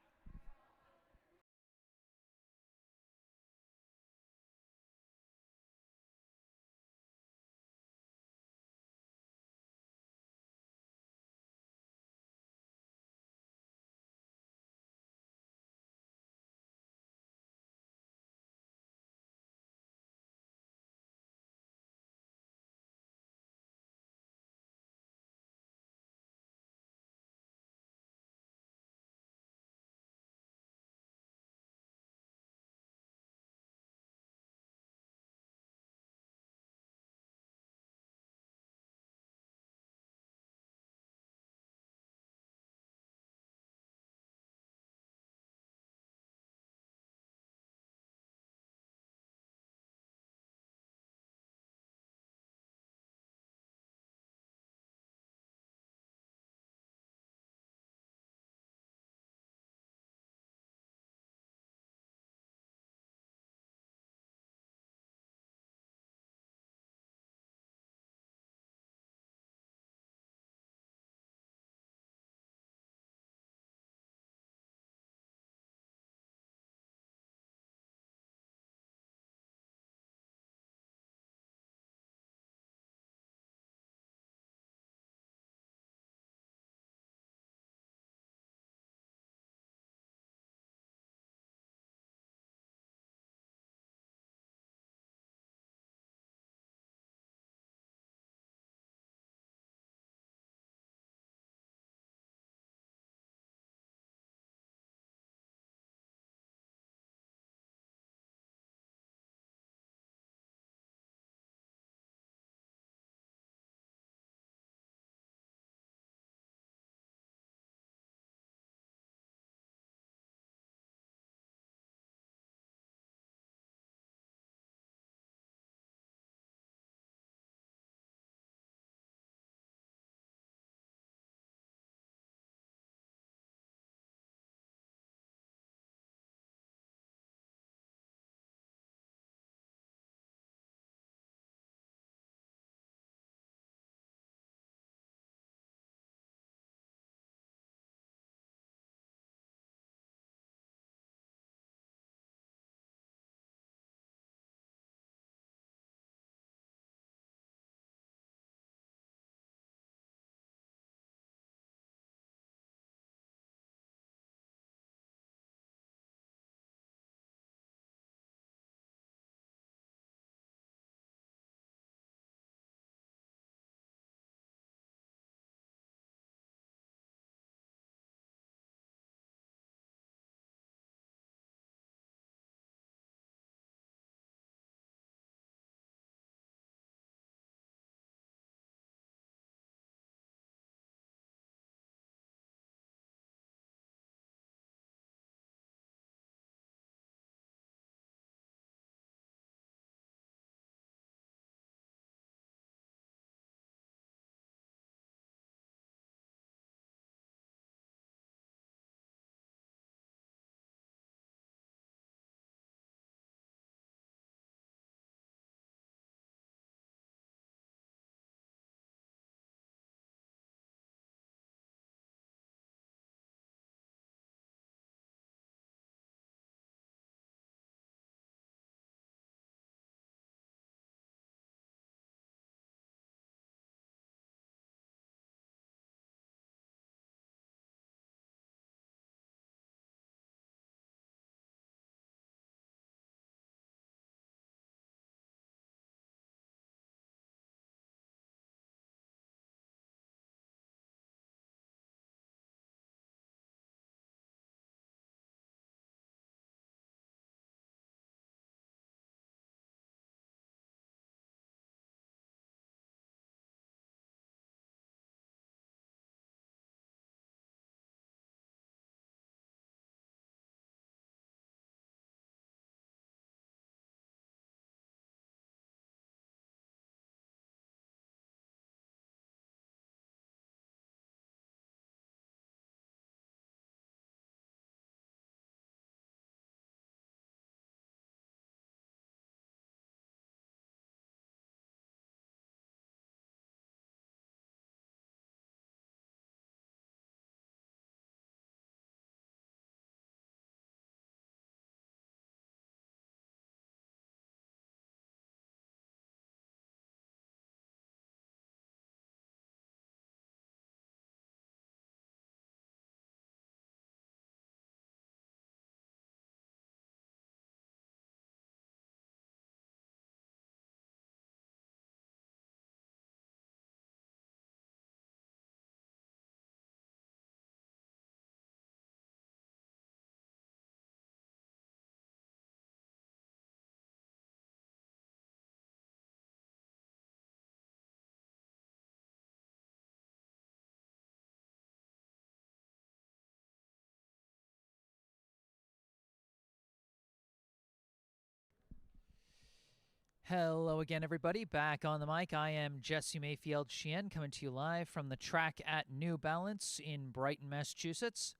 Speaker 1: Hello again, everybody. Back on the mic, I am Jesse Mayfield-Sheehan, coming to you live from the track at New Balance in Brighton, Massachusetts.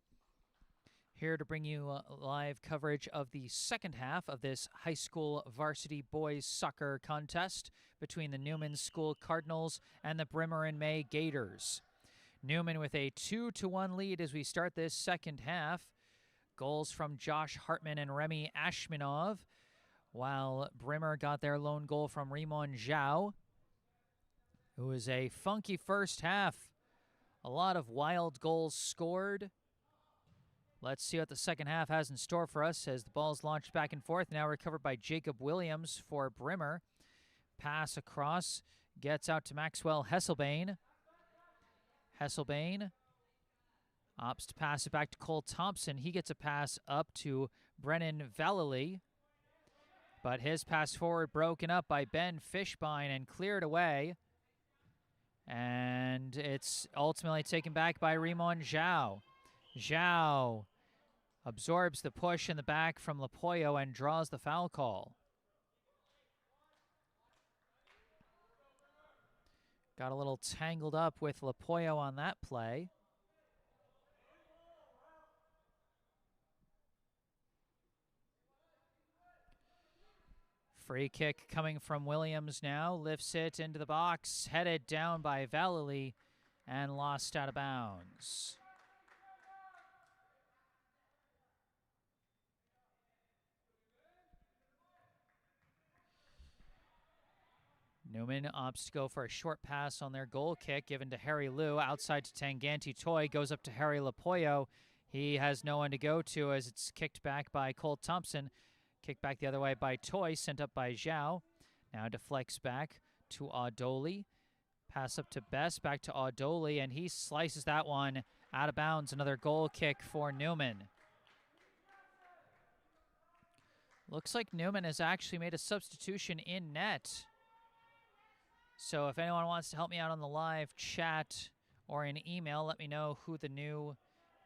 Speaker 1: Here to bring you live coverage of the second half of this high school varsity boys soccer contest between the Newman School Cardinals and the Brimmer and May Gators. Newman with a 2-1 lead as we start this second half. Goals from Josh Hartman and Remy Ashmanov, while Brimmer got their lone goal from Raymond Zhao. It was a funky first half. A lot of wild goals scored. Let's see what the second half has in store for us as the ball's launched back and forth. Now recovered by Jacob Williams for Brimmer. Pass across, gets out to Maxwell Hesselbane. Hesselbane opts to pass it back to Cole Thompson. He gets a pass up to Brennan Vallely. But his pass forward broken up by Ben Fishbein and cleared away. And it's ultimately taken back by Raymond Zhao. Zhao absorbs the push in the back from Lapoyo and draws the foul call. Got a little tangled up with Lapoyo on that play. Free kick coming from Williams now. Lifts it into the box. Headed down by Vallely and lost out of bounds. Newman opts to go for a short pass on their goal kick given to Harry Liu. Outside to Tanganti Toy. Goes up to Harry Lapoyo. He has no one to go to as it's kicked back by Cole Thompson. Kicked back the other way by Toy, sent up by Zhao. Now deflects back to Audoli. Pass up to Best, back to Audoli, and he slices that one out of bounds. Another goal kick for Newman. Looks like Newman has actually made a substitution in net. So if anyone wants to help me out on the live chat or in email, let me know who the new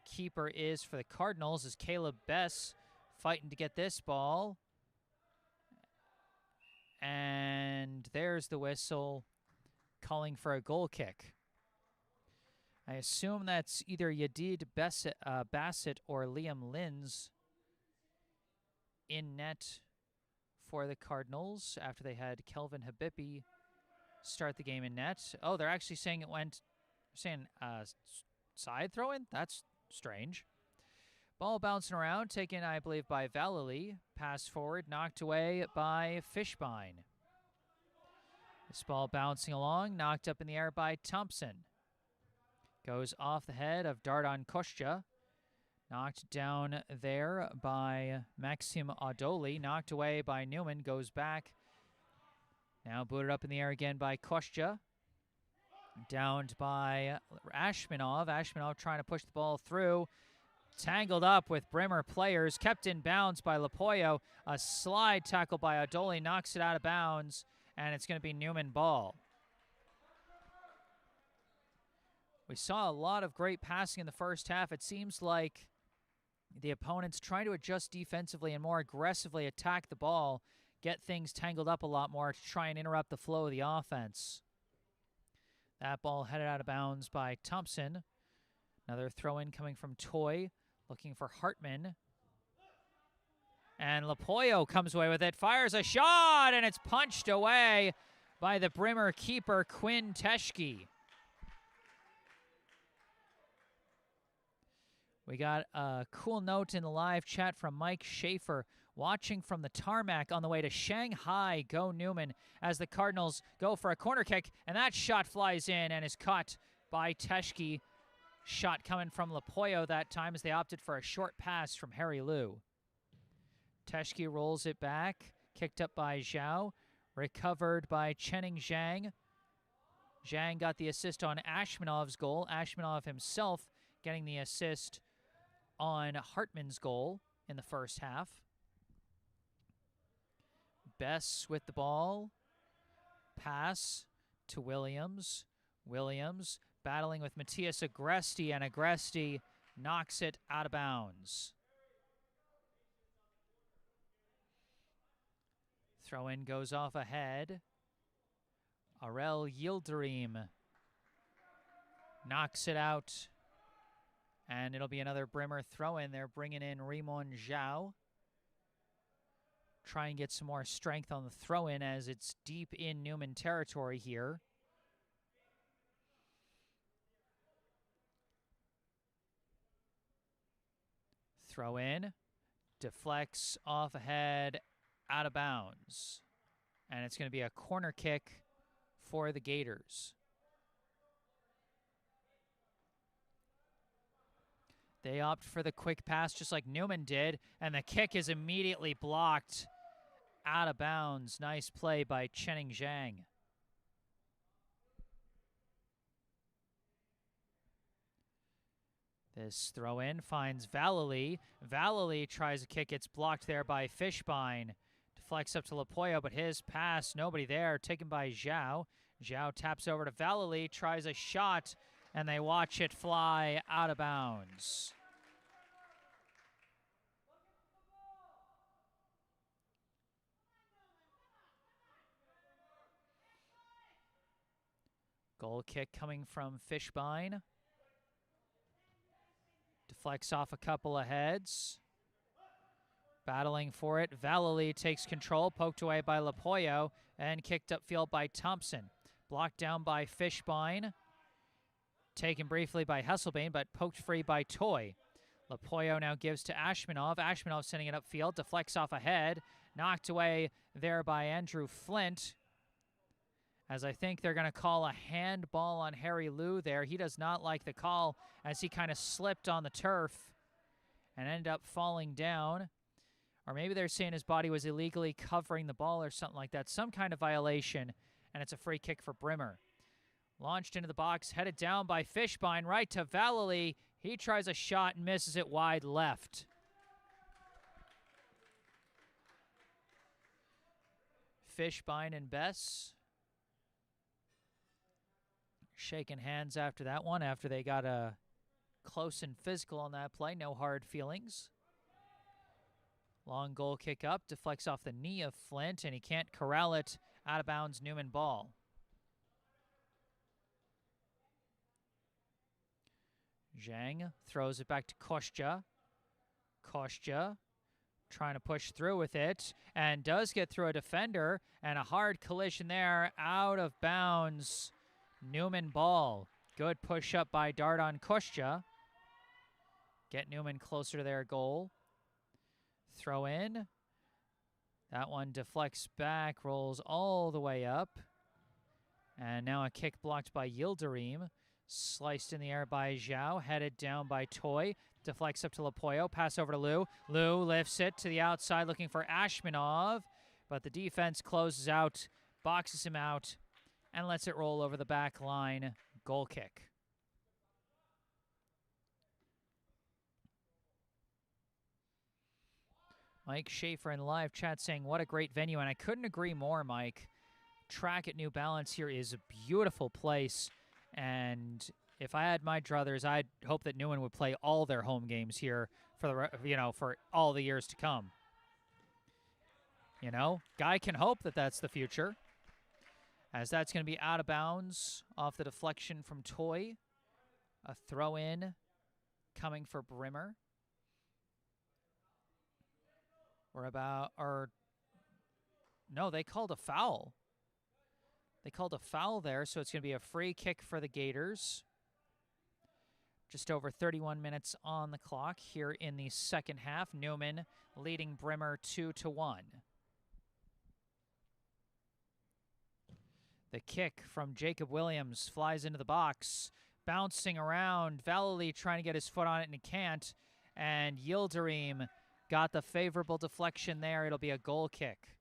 Speaker 1: keeper is for the Cardinals. Is Caleb Bess fighting to get this ball. And there's the whistle calling for a goal kick. I assume that's either Yadid Bassett or Liam Linz in net for the Cardinals after they had Kelvin Habibi start the game in net. Oh, they're actually saying it went, side throw-in? That's strange. Ball bouncing around, taken, I believe, by Vallely. Pass forward, knocked away by Fishbein. This ball bouncing along, knocked up in the air by Thompson. Goes off the head of Dardan Kostya. Knocked down there by Maxim Audoli. Knocked away by Newman, goes back. Now booted up in the air again by Kostya. Downed by Ashmanov. Ashmanov trying to push the ball through. Tangled up with Brimmer players, kept in bounds by Lapoyo. A slide tackle by Audoli knocks it out of bounds, and it's going to be Newman ball. We saw a lot of great passing in the first half. It seems like the opponents trying to adjust defensively and more aggressively attack the ball, get things tangled up a lot more to try and interrupt the flow of the offense. That ball headed out of bounds by Thompson. Another throw-in coming from Toy, looking for Hartman. And Lapoyo comes away with it, fires a shot, and it's punched away by the Brimmer keeper, Quinn Teschke. We got a cool note in the live chat from Mike Schaefer, watching from the tarmac on the way to Shanghai. Go Newman as the Cardinals go for a corner kick, and that shot flies in and is caught by Teschke. Shot coming from Lapoyo that time as they opted for a short pass from Harry Liu. Teschke rolls it back, kicked up by Zhao, recovered by Chening Zhang. Zhang got the assist on Ashmanov's goal. Ashmanov himself getting the assist on Hartman's goal in the first half. Bess with the ball. Pass to Williams. Williams battling with Matthias Agresti, and Agresti knocks it out of bounds. Throw in goes off ahead. Arel Yildirim knocks it out. And it'll be another Brimmer throw in. They're bringing in Rimon Zhao. Try and get some more strength on the throw in as it's deep in Newman territory here. Throw in, deflects off ahead, out of bounds. And it's going to be a corner kick for the Gators. They opt for the quick pass just like Newman did, and the kick is immediately blocked out of bounds. Nice play by Chening Zhang. This throw in finds Vallely. Vallely tries a kick, it's blocked there by Fishbein. Deflects up to Lapoyo, but his pass, nobody there, taken by Zhao. Zhao taps over to Vallely, tries a shot, and they watch it fly out of bounds. Goal kick coming from Fishbein. Deflects off a couple of heads. Battling for it, Vallely takes control, poked away by Lapoyo, and kicked upfield by Thompson. Blocked down by Fishbein. Taken briefly by Hesselbein, but poked free by Toy. Lapoyo now gives to Ashmanov. Ashmanov sending it upfield, deflects off ahead. Knocked away there by Andrew Flint. As I think they're going to call a handball on Harry Liu there. He does not like the call as he kind of slipped on the turf and ended up falling down. Or maybe they're saying his body was illegally covering the ball or something like that. Some kind of violation, and it's a free kick for Brimmer. Launched into the box, headed down by Fishbein, right to Vallely. He tries a shot and misses it wide left. Fishbein and Bess shaking hands after that one, after they got a close and physical on that play. No hard feelings. Long goal kick up, deflects off the knee of Flint, and he can't corral it. Out of bounds, Newman ball. Zhang throws it back to Kostya. Kostya trying to push through with it, and does get through a defender, and a hard collision there, out of bounds. Newman ball. Good push up by Dardan Kostya. Get Newman closer to their goal. Throw in. That one deflects back, rolls all the way up. And now a kick blocked by Yildirim. Sliced in the air by Zhao, headed down by Toy. Deflects up to Lapoyo, pass over to Liu. Liu lifts it to the outside looking for Ashmanov. But the defense closes out, boxes him out, and lets it roll over the back line. Goal kick. Mike Schaefer in live chat saying, what a great venue. And I couldn't agree more, Mike. Track at New Balance here is a beautiful place. And if I had my druthers, I'd hope that Newman would play all their home games here for for all the years to come. Guy can hope that that's the future. As that's going to be out of bounds off the deflection from Toy. A throw in coming for Brimmer. No, they called a foul. They called a foul there, so it's going to be a free kick for the Gators. Just over 31 minutes on the clock here in the second half. Newman leading Brimmer 2-1. The kick from Jacob Williams flies into the box, bouncing around. Vallely trying to get his foot on it, and he can't. And Yildirim got the favorable deflection there. It'll be a goal kick.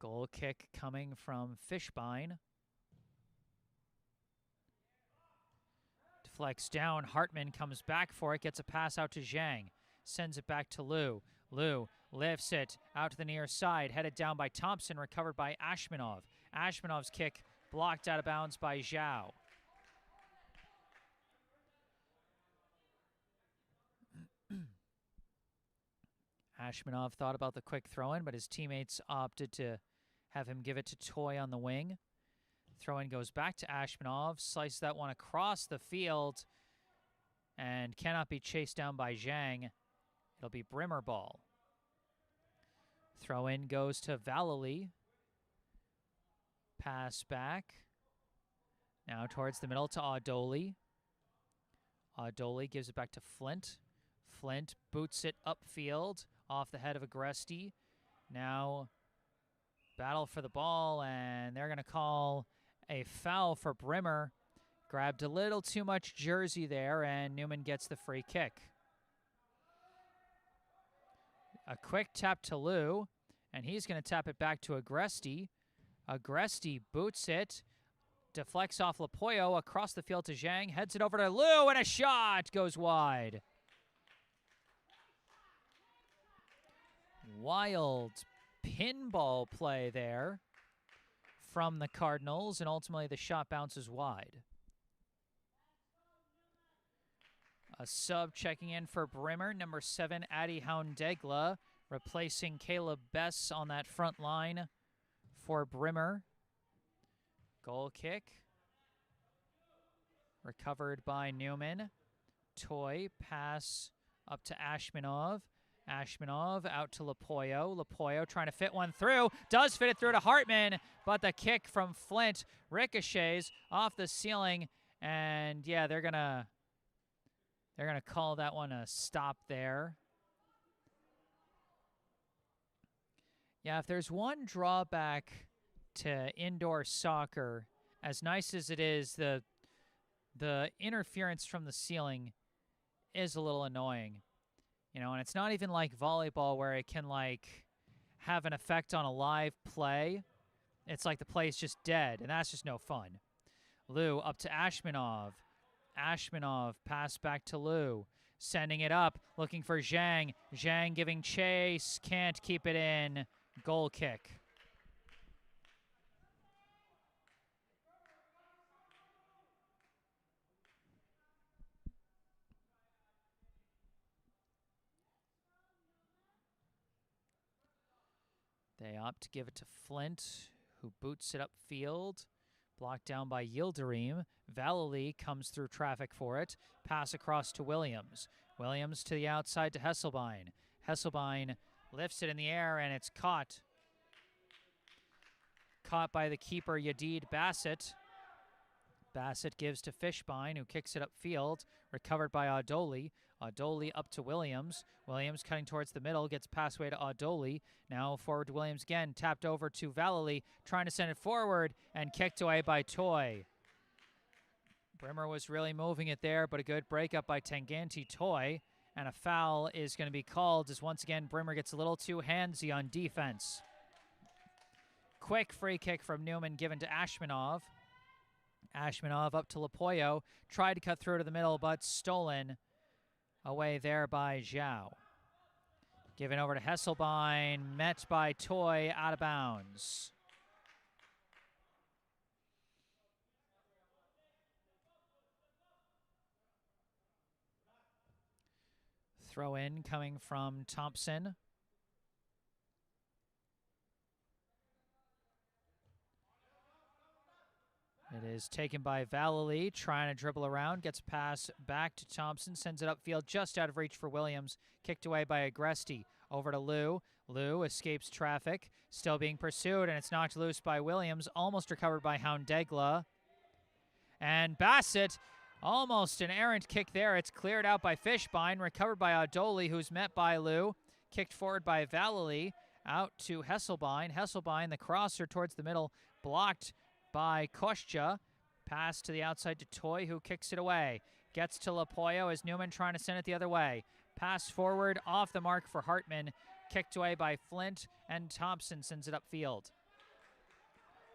Speaker 1: Goal kick coming from Fishbein. Deflects down. Hartman comes back for it. Gets a pass out to Zhang. Sends it back to Liu. Liu lifts it out to the near side. Headed down by Thompson. Recovered by Ashmanov. Ashmanov's kick blocked out of bounds by Zhao. Ashmanov thought about the quick throw-in, but his teammates opted to have him give it to Toy on the wing. Throw-in goes back to Ashmanov, slices that one across the field, and cannot be chased down by Zhang. It'll be Brimmer ball. Throw-in goes to Vallely. Pass back. Now towards the middle to Audoli. Audoli gives it back to Flint. Flint boots it upfield off the head of Agresti. Now battle for the ball, and they're going to call a foul for Brimmer. Grabbed a little too much jersey there, and Newman gets the free kick. A quick tap to Lou, and he's going to tap it back to Agresti. Agresti boots it, deflects off Lapoyo across the field to Zhang, heads it over to Lou, and a shot goes wide. Wild pinball play there from the Cardinals, and ultimately the shot bounces wide. A sub checking in for Brimmer, number 7, Adi Houndegla, replacing Caleb Bess on that front line for Brimmer. Goal kick. Recovered by Newman. Toy, pass up to Ashmanov. Ashmanov out to Lapoyo. Lapoyo trying to fit one through. Does fit it through to Hartman, but the kick from Flint ricochets off the ceiling. And yeah, they're gonna call that one a stop there. Yeah, if there's one drawback to indoor soccer, as nice as it is, the interference from the ceiling is a little annoying. You know, and it's not even like volleyball where it can like have an effect on a live play. It's like the play is just dead, and that's just no fun. Lou up to Ashmanov. Ashmanov pass back to Lou. Sending it up, looking for Zhang. Zhang giving chase, can't keep it in. Goal kick. They opt to give it to Flint, who boots it upfield. Blocked down by Yildirim. Vallely comes through traffic for it. Pass across to Williams. Williams to the outside to Hesselbein. Hesselbein lifts it in the air, and it's caught. Caught by the keeper, Yadid Bassett. Bassett gives to Fishbein, who kicks it upfield. Recovered by Audoli. Audoli up to Williams. Williams cutting towards the middle, gets passed away to Audoli. Now forward to Williams again, tapped over to Vallely, trying to send it forward, and kicked away by Toy. Brimmer was really moving it there, but a good breakup by Tanganti Toy. And a foul is going to be called as once again Brimmer gets a little too handsy on defense. Quick free kick from Newman given to Ashmanov. Ashmanov up to Lapoyo. Tried to cut through to the middle, but stolen away there by Zhao. Given over to Hesselbein. Met by Toy, out of bounds. Throw in coming from Thompson. It is taken by Vallely, trying to dribble around, gets a pass back to Thompson, sends it upfield just out of reach for Williams, kicked away by Agresti. Over to Lou. Lou escapes traffic, still being pursued, and it's knocked loose by Williams, almost recovered by Houndegla. And Bassett, almost an errant kick there. It's cleared out by Fishbein, recovered by Audoli, who's met by Lou, kicked forward by Vallely, out to Hesselbein. Hesselbein, the crosser towards the middle, blocked by Kostya. Pass to the outside to Toy, who kicks it away. Gets to Lapoyo as Newman trying to send it the other way. Pass forward, off the mark for Hartman. Kicked away by Flint, and Thompson sends it upfield.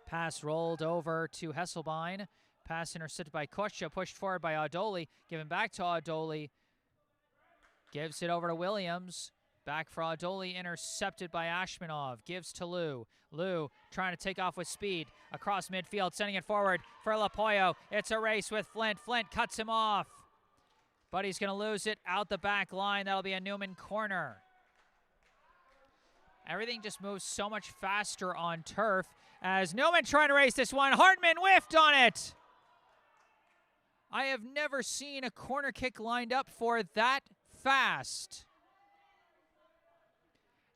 Speaker 1: Pass rolled over to Hesselbein. Pass intercepted by Kostya, pushed forward by Audoli. Given back to Audoli. Gives it over to Williams. Back for Audoli, intercepted by Ashmanov. Gives to Lou. Lou trying to take off with speed. Across midfield, sending it forward for Lapoyo. It's a race with Flint. Flint cuts him off. But he's going to lose it out the back line. That'll be a Newman corner. Everything just moves so much faster on turf as Newman trying to race this one. Hartman whiffed on it. I have never seen a corner kick lined up for that fast.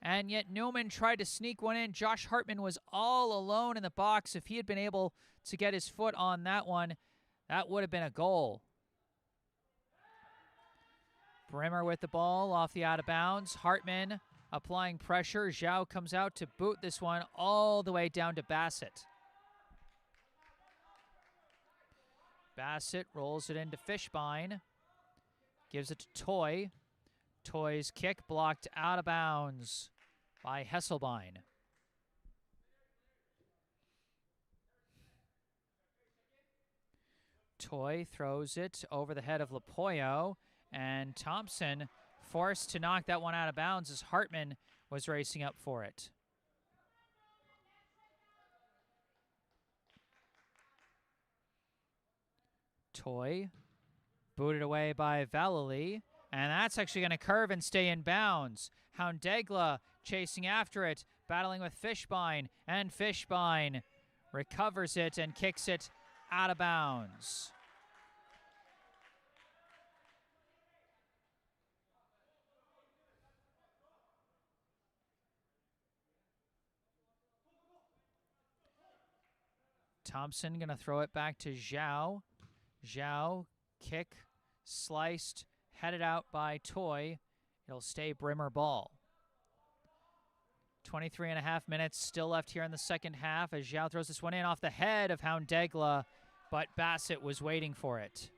Speaker 1: And yet Newman tried to sneak one in. Josh Hartman was all alone in the box. If he had been able to get his foot on that one, that would have been a goal. Brimmer with the ball off the out of bounds. Hartman applying pressure. Zhao comes out to boot this one all the way down to Bassett. Bassett rolls it into Fishbein. Gives it to Toy. Toy's kick blocked out of bounds by Hesselbein. Toy throws it over the head of Lapoyo, and Thompson forced to knock that one out of bounds as Hartman was racing up for it. Toy booted away by Vallely, and that's actually going to curve and stay in bounds. Houndegla chasing after it, battling with Fishbein, and Fishbein recovers it and kicks it out of bounds. Thompson going to throw it back to Zhao. Zhao, kick, sliced, headed out by Toy. It'll stay Brimmer ball. 23.5 minutes still left here in the second half as Zhao throws this one in off the head of Houndegla, but Bassett was waiting for it.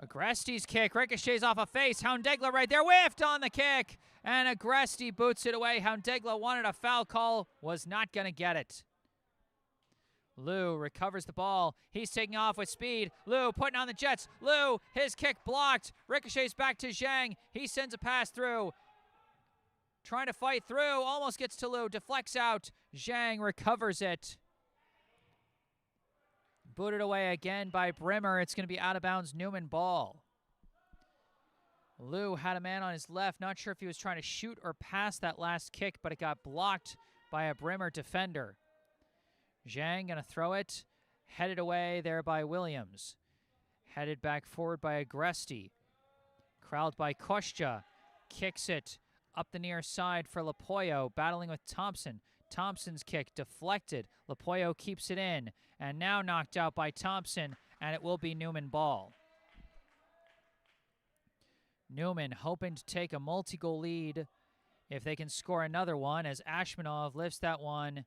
Speaker 1: Agresti's kick ricochets off a face. Houndegla right there, whiffed on the kick, and Agresti boots it away. Houndegla wanted a foul call, was not going to get it. Liu recovers the ball. He's taking off with speed. Liu putting on the Jets. Liu, his kick blocked. Ricochets back to Zhang. He sends a pass through. Trying to fight through. Almost gets to Liu. Deflects out. Zhang recovers it. Booted away again by Brimmer. It's going to be out of bounds Newman ball. Liu had a man on his left. Not sure if he was trying to shoot or pass that last kick, but it got blocked by a Brimmer defender. Zhang going to throw it. Headed away there by Williams. Headed back forward by Agresti. Corralled by Kostya. Kicks it up the near side for Lapoyo. Battling with Thompson. Thompson's kick deflected. Lapoyo keeps it in. And now knocked out by Thompson. And it will be Newman ball. Newman hoping to take a multi-goal lead if they can score another one as Ashmanov lifts that one.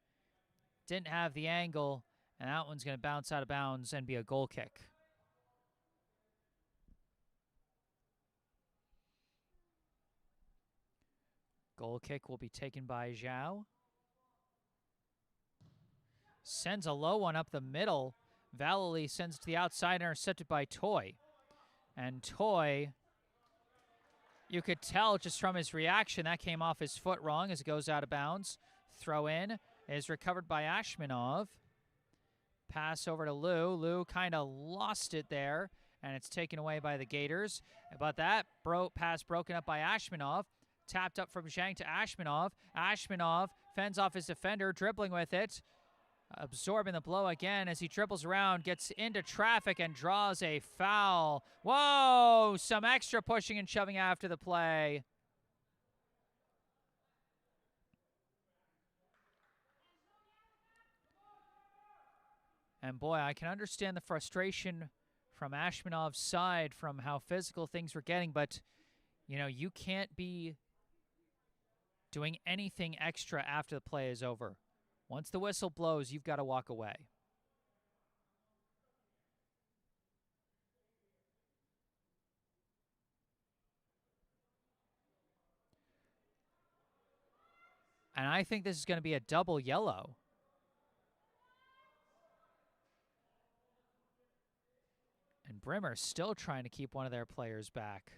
Speaker 1: Didn't have the angle, and that one's going to bounce out of bounds and be a goal kick. Goal kick will be taken by Zhao. Sends a low one up the middle. Vallely sends to the outside, intercepted by Toy. And Toy, you could tell just from his reaction, that came off his foot wrong as it goes out of bounds. Throw in. Is recovered by Ashmanov. Pass over to Liu. Liu kind of lost it there, and it's taken away by the Gators. But that pass broken up by Ashmanov. Tapped up from Zhang to Ashmanov. Ashmanov fends off his defender, dribbling with it. Absorbing the blow again as he dribbles around, gets into traffic, and draws a foul. Whoa! Some extra pushing and shoving after the play. And boy, I can understand the frustration from Ashmanov's side from how physical things were getting, but, you know, you can't be doing anything extra after the play is over. Once the whistle blows, you've got to walk away. And I think this is going to be a double yellow. And Brimmer still trying to keep one of their players back.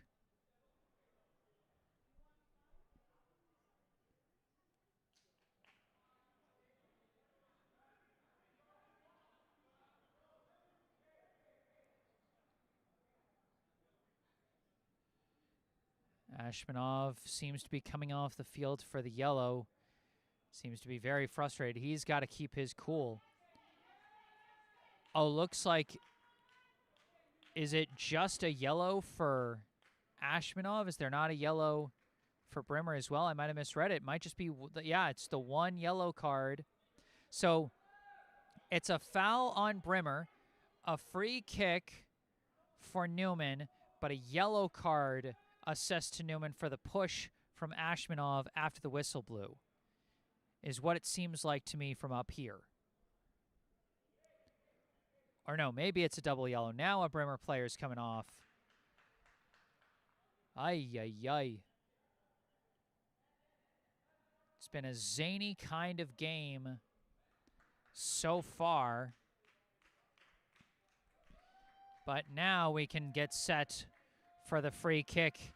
Speaker 1: Ashmanov seems to be coming off the field for the yellow. Seems to be very frustrated. He's got to keep his cool. Oh, looks like, is it just a yellow for Ashmanov? Is there not a yellow for Brimmer as well? I might have misread it. It might just be, yeah, it's the one yellow card. So it's a foul on Brimmer, a free kick for Newman, but a yellow card assessed to Newman for the push from Ashmanov after the whistle blew, is what it seems like to me from up here. Or no, maybe it's a double yellow. Now a Brimmer player's coming off. Ay, ay, ay. It's been a zany kind of game so far. But now we can get set for the free kick.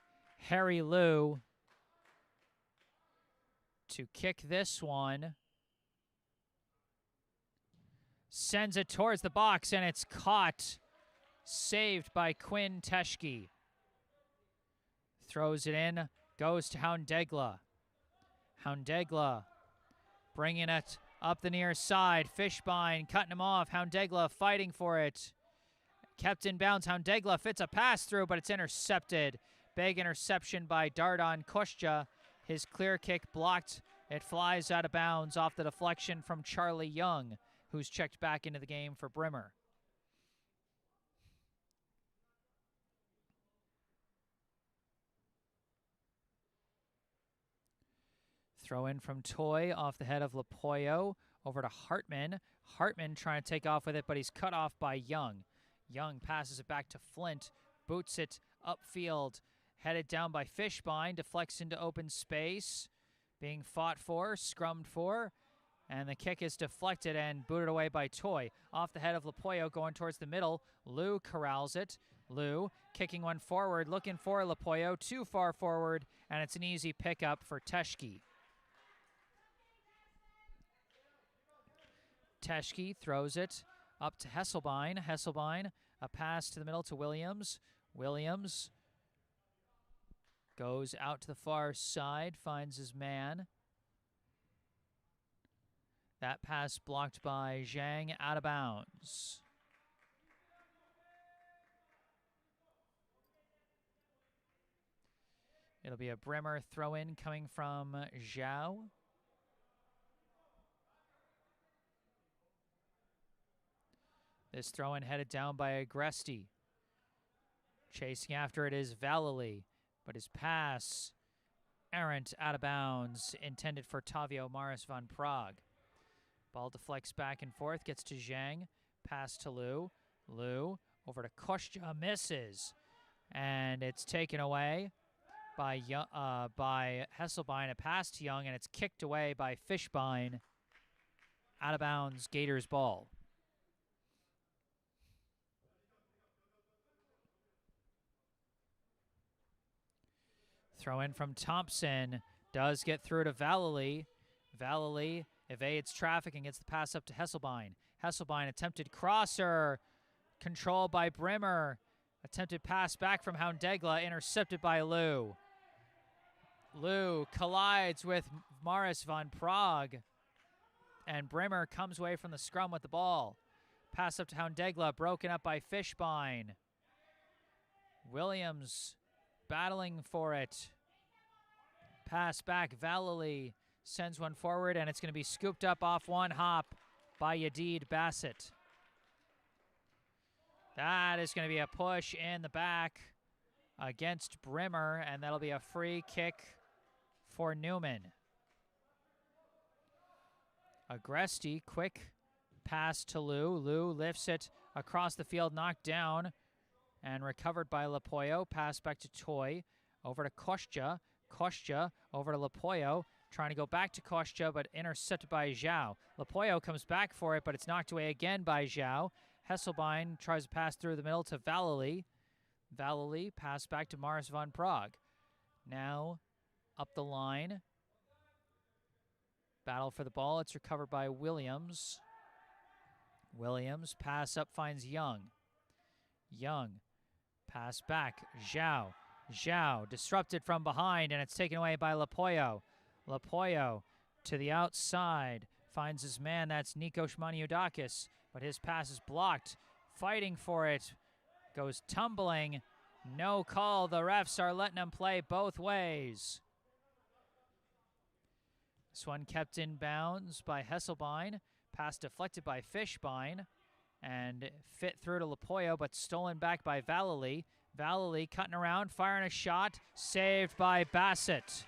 Speaker 1: Harry Lou to kick this one. Sends it towards the box, and it's caught. Saved by Quinn Teschke. Throws it in, goes to Houndegla. Houndegla bringing it up the near side. Fishbein cutting him off. Houndegla fighting for it. Kept in bounds. Houndegla fits a pass through, but it's intercepted. Big interception by Dardan Kostja. His clear kick blocked. It flies out of bounds off the deflection from Charlie Young, who's checked back into the game for Brimmer. Throw in from Toy off the head of Lapoyo over to Hartman. Hartman trying to take off with it, but he's cut off by Young. Young passes it back to Flint, boots it upfield, headed down by Fishbein, deflects into open space, being fought for, scrummed for, and the kick is deflected and booted away by Toy. Off the head of Lapoyo, going towards the middle. Lou corrals it. Lou kicking one forward, looking for Lapoyo, too far forward, and it's an easy pickup for Teschke. Teschke throws it up to Hesselbein. Hesselbein, a pass to the middle to Williams. Williams goes out to the far side, finds his man. That pass blocked by Zhang, out of bounds. It'll be a Brimmer throw-in coming from Zhao. This throw-in headed down by Agresti. Chasing after it is Vallely, but his pass errant, out of bounds, intended for Tavio Maris van Prague. Ball deflects back and forth, gets to Zhang, pass to Lou. Lou over to Kostja, misses, and it's taken away by Hesselbein. A pass to Young, and it's kicked away by Fishbein. Out of bounds, Gators ball. Throw in from Thompson, does get through to Vallely. Vallely evades traffic and gets the pass up to Hesselbein. Hesselbein, attempted crosser, controlled by Brimmer. Attempted pass back from Houndegla, intercepted by Lou. Lou collides with Maris van Prague, and Brimmer comes away from the scrum with the ball. Pass up to Houndegla, broken up by Fishbein. Williams battling for it. Pass back, Vallely sends one forward, and it's going to be scooped up off one hop by Yadid Bassett. That is going to be a push in the back against Brimmer, and that'll be a free kick for Newman. Agresti, quick pass to Lou. Lou lifts it across the field, knocked down, and recovered by Lapoyo. Pass back to Toy, over to Kostja. Kostja over to Lapoyo, trying to go back to Kostja, but intercepted by Zhao. Lapoyo comes back for it, but it's knocked away again by Zhao. Hesselbein tries to pass through the middle to Vallely. Vallely, pass back to Maris van Prague. Now up the line. Battle for the ball. It's recovered by Williams. Williams, pass up, finds Young. Young, pass back. Zhao Zhao disrupted from behind, and it's taken away by Lapoyo. Lapoyo to the outside, finds his man, that's Nikos Maniudakis, but his pass is blocked. Fighting for it, goes tumbling. No call. The refs are letting him play both ways. This one kept in bounds by Hesselbein. Pass deflected by Fishbein and fit through to Lapoyo, but stolen back by Vallely. Vallely cutting around, firing a shot, saved by Bassett.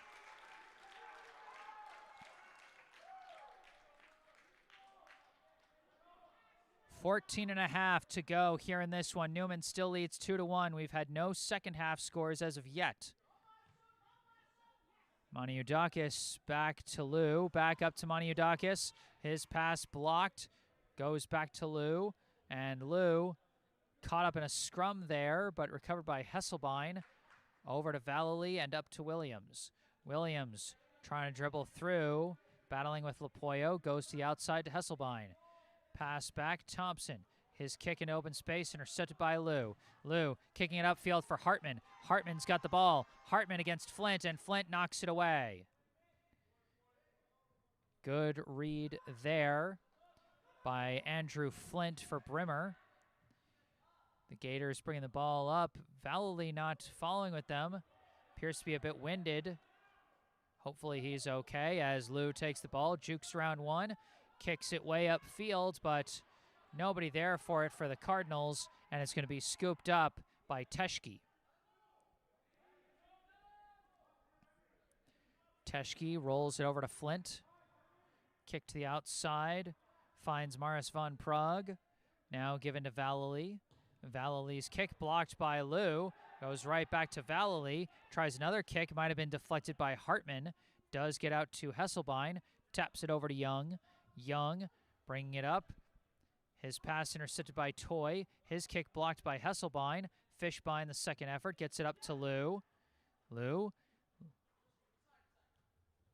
Speaker 1: .14.5 to go here in this one. Newman still leads 2-1. We've had no second half scores as of yet. Maniudakis back to Lou. Back up to Maniudakis. His pass blocked. Goes back to Lou. And Lou caught up in a scrum there, but recovered by Hesselbein. Over to Vallely and up to Williams. Williams trying to dribble through. Battling with Lapoyo. Goes to the outside to Hesselbein. Pass back, Thompson. His kick in open space, intercepted by Lou. Lou kicking it upfield for Hartman. Hartman's got the ball. Hartman against Flint, and Flint knocks it away. Good read there by Andrew Flint for Brimmer. The Gators bringing the ball up. Vallely not following with them. Appears to be a bit winded. Hopefully he's okay as Lou takes the ball, jukes around one. Kicks it way upfield, but nobody there for it for the Cardinals, and it's going to be scooped up by Teschke. Teschke rolls it over to Flint. Kick to the outside, finds Maris von Prague. Now given to Vallely. Vallely's kick blocked by Lou. Goes right back to Vallely. Tries another kick, might have been deflected by Hartman. Does get out to Hesselbein. Taps it over to Young. Young bringing it up. His pass intercepted by Toy. His kick blocked by Hesselbein. Fishbein, the second effort, gets it up to Lou. Lou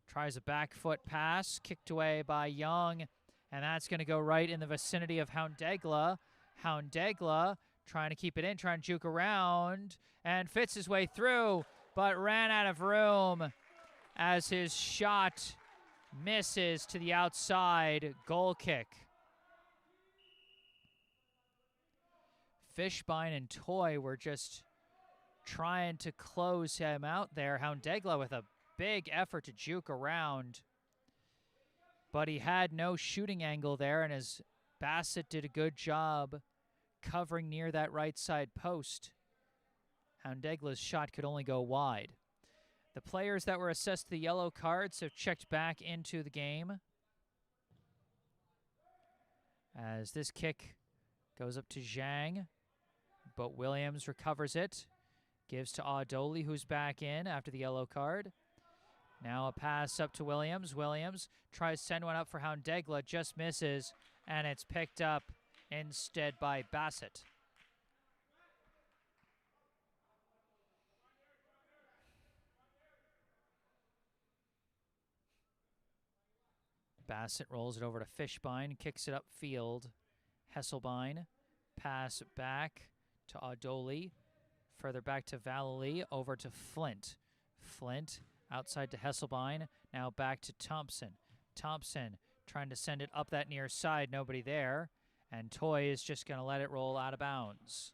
Speaker 1: tries a back foot pass, kicked away by Young, and that's going to go right in the vicinity of Houndegla. Houndegla trying to keep it in, trying to juke around, and fits his way through, but ran out of room as his shot misses to the outside. Goal kick. Fishbein and Toy were just trying to close him out there. Houndegla with a big effort to juke around, but he had no shooting angle there, and as Bassett did a good job covering near that right side post, Houndegla's shot could only go wide. The players that were assessed the yellow cards have checked back into the game as this kick goes up to Zhang, but Williams recovers it, gives to Adoli, who's back in after the yellow card. Now a pass up to Williams. Williams tries to send one up for Houndegla, just misses, and it's picked up instead by Bassett. Bassett rolls it over to Fishbein, kicks it upfield. Hesselbein, pass back to Adoli, further back to Vallely, over to Flint. Flint outside to Hesselbein, now back to Thompson. Thompson trying to send it up that near side, nobody there, and Toy is just going to let it roll out of bounds.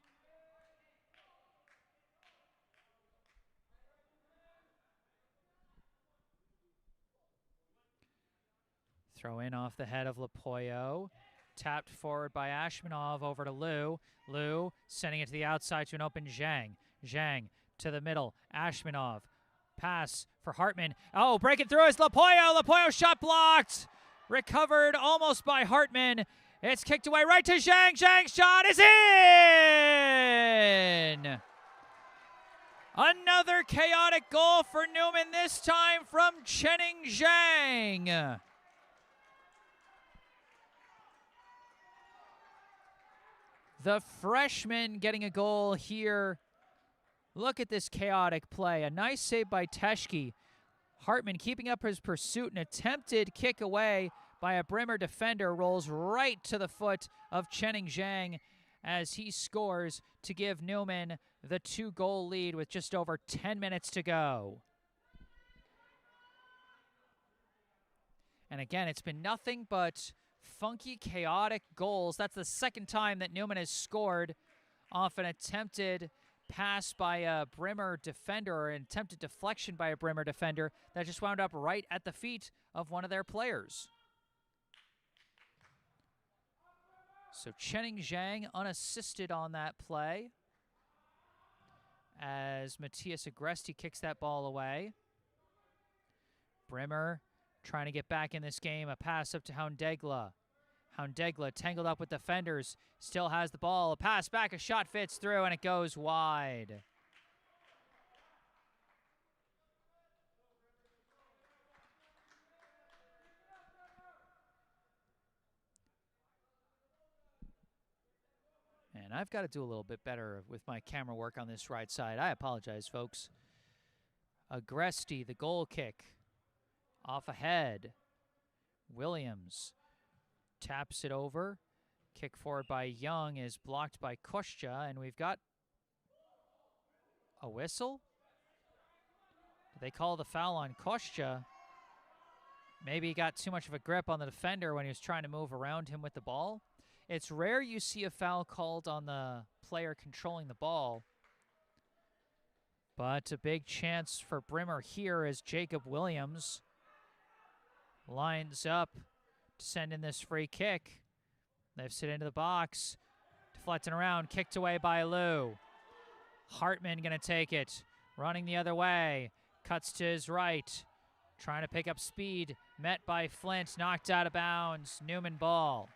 Speaker 1: Throw in off the head of Lapoyo. Tapped forward by Ashmanov over to Lou. Lou sending it to the outside to an open Zhang. Zhang to the middle. Ashmanov. Pass for Hartman. Oh, breaking through is Lapoyo. Lapoyo shot blocked. Recovered almost by Hartman. It's kicked away right to Zhang. Zhang's shot is in! Another chaotic goal for Newman, this time from Chening Zhang. The freshman getting a goal here. Look at this chaotic play. A nice save by Teschke. Hartman keeping up his pursuit. An attempted kick away by a Brimmer defender rolls right to the foot of Chening Zhang as he scores to give Newman the 2-goal lead with just over 10 minutes to go. And again, it's been nothing but funky, chaotic goals. That's the second time that Newman has scored off an attempted pass by a Brimmer defender, or an attempted deflection by a Brimmer defender that just wound up right at the feet of one of their players. So Chenning Zhang unassisted on that play as Matthias Agresti kicks that ball away. Brimmer trying to get back in this game. A pass up to Houndegla. Houndegla tangled up with defenders. Still has the ball. A pass back. A shot fits through, and it goes wide. And I've got to do a little bit better with my camera work on this right side. I apologize, folks. Agresti, the goal kick. Off ahead. Williams taps it over. Kick forward by Young is blocked by Kostya, and we've got a whistle. Did they call the foul on Kostya? Maybe he got too much of a grip on the defender when he was trying to move around him with the ball. It's rare you see a foul called on the player controlling the ball. But a big chance for Brimmer here as Jacob Williams lines up to send in this free kick. Lifts it into the box. Deflecting around, kicked away by Lou. Hartman going to take it. Running the other way. Cuts to his right. Trying to pick up speed. Met by Flint. Knocked out of bounds. Newman ball.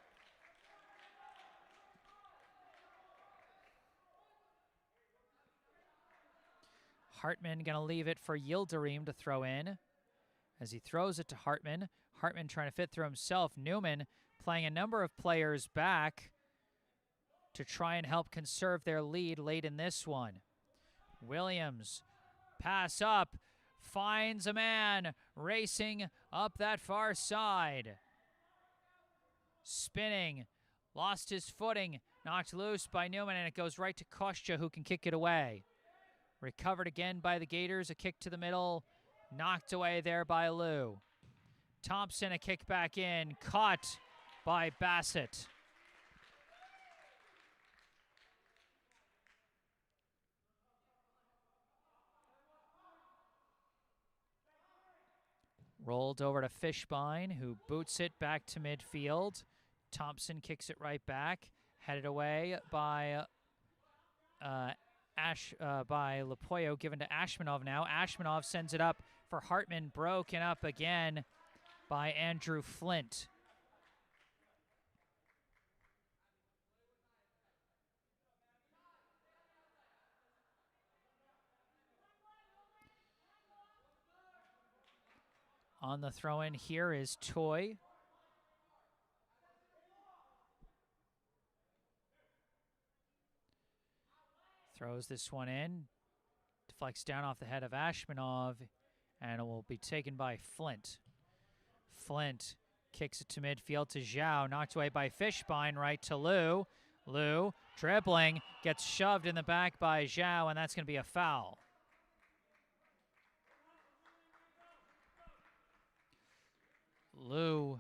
Speaker 1: Hartman going to leave it for Yildirim to throw in. As he throws it to Hartman. Hartman trying to fit through himself. Newman playing a number of players back to try and help conserve their lead late in this one. Williams, pass up, finds a man racing up that far side. Spinning, lost his footing, knocked loose by Newman, and it goes right to Kostya, who can kick it away. Recovered again by the Gators, a kick to the middle, knocked away there by Lou. Thompson, a kick back in, caught by Bassett. Rolled over to Fishbein, who boots it back to midfield. Thompson kicks it right back, headed away by Lepoyo, given to Ashmanov now. Ashmanov sends it up for Hartman, broken up again by Andrew Flint. On the throw-in here is Toy. Throws this one in. Deflects down off the head of Ashmanov, and it will be taken by Flint. Flint kicks it to midfield to Zhao. Knocked away by Fishbein, right to Lou. Lou, dribbling, gets shoved in the back by Zhao, and that's going to be a foul. Lou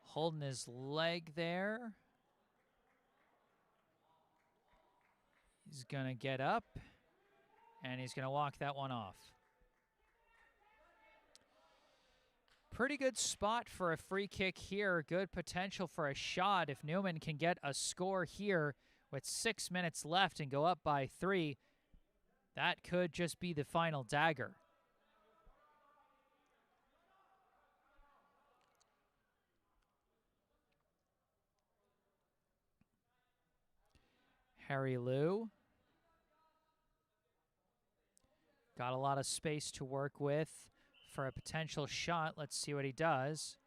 Speaker 1: holding his leg there. He's going to get up, and he's going to walk that one off. Pretty good spot for a free kick here. Good potential for a shot if Newman can get a score here with 6 minutes left and go up by 3. That could just be the final dagger. Harry Lou. Got a lot of space to work with for a potential shot. Let's see what he does.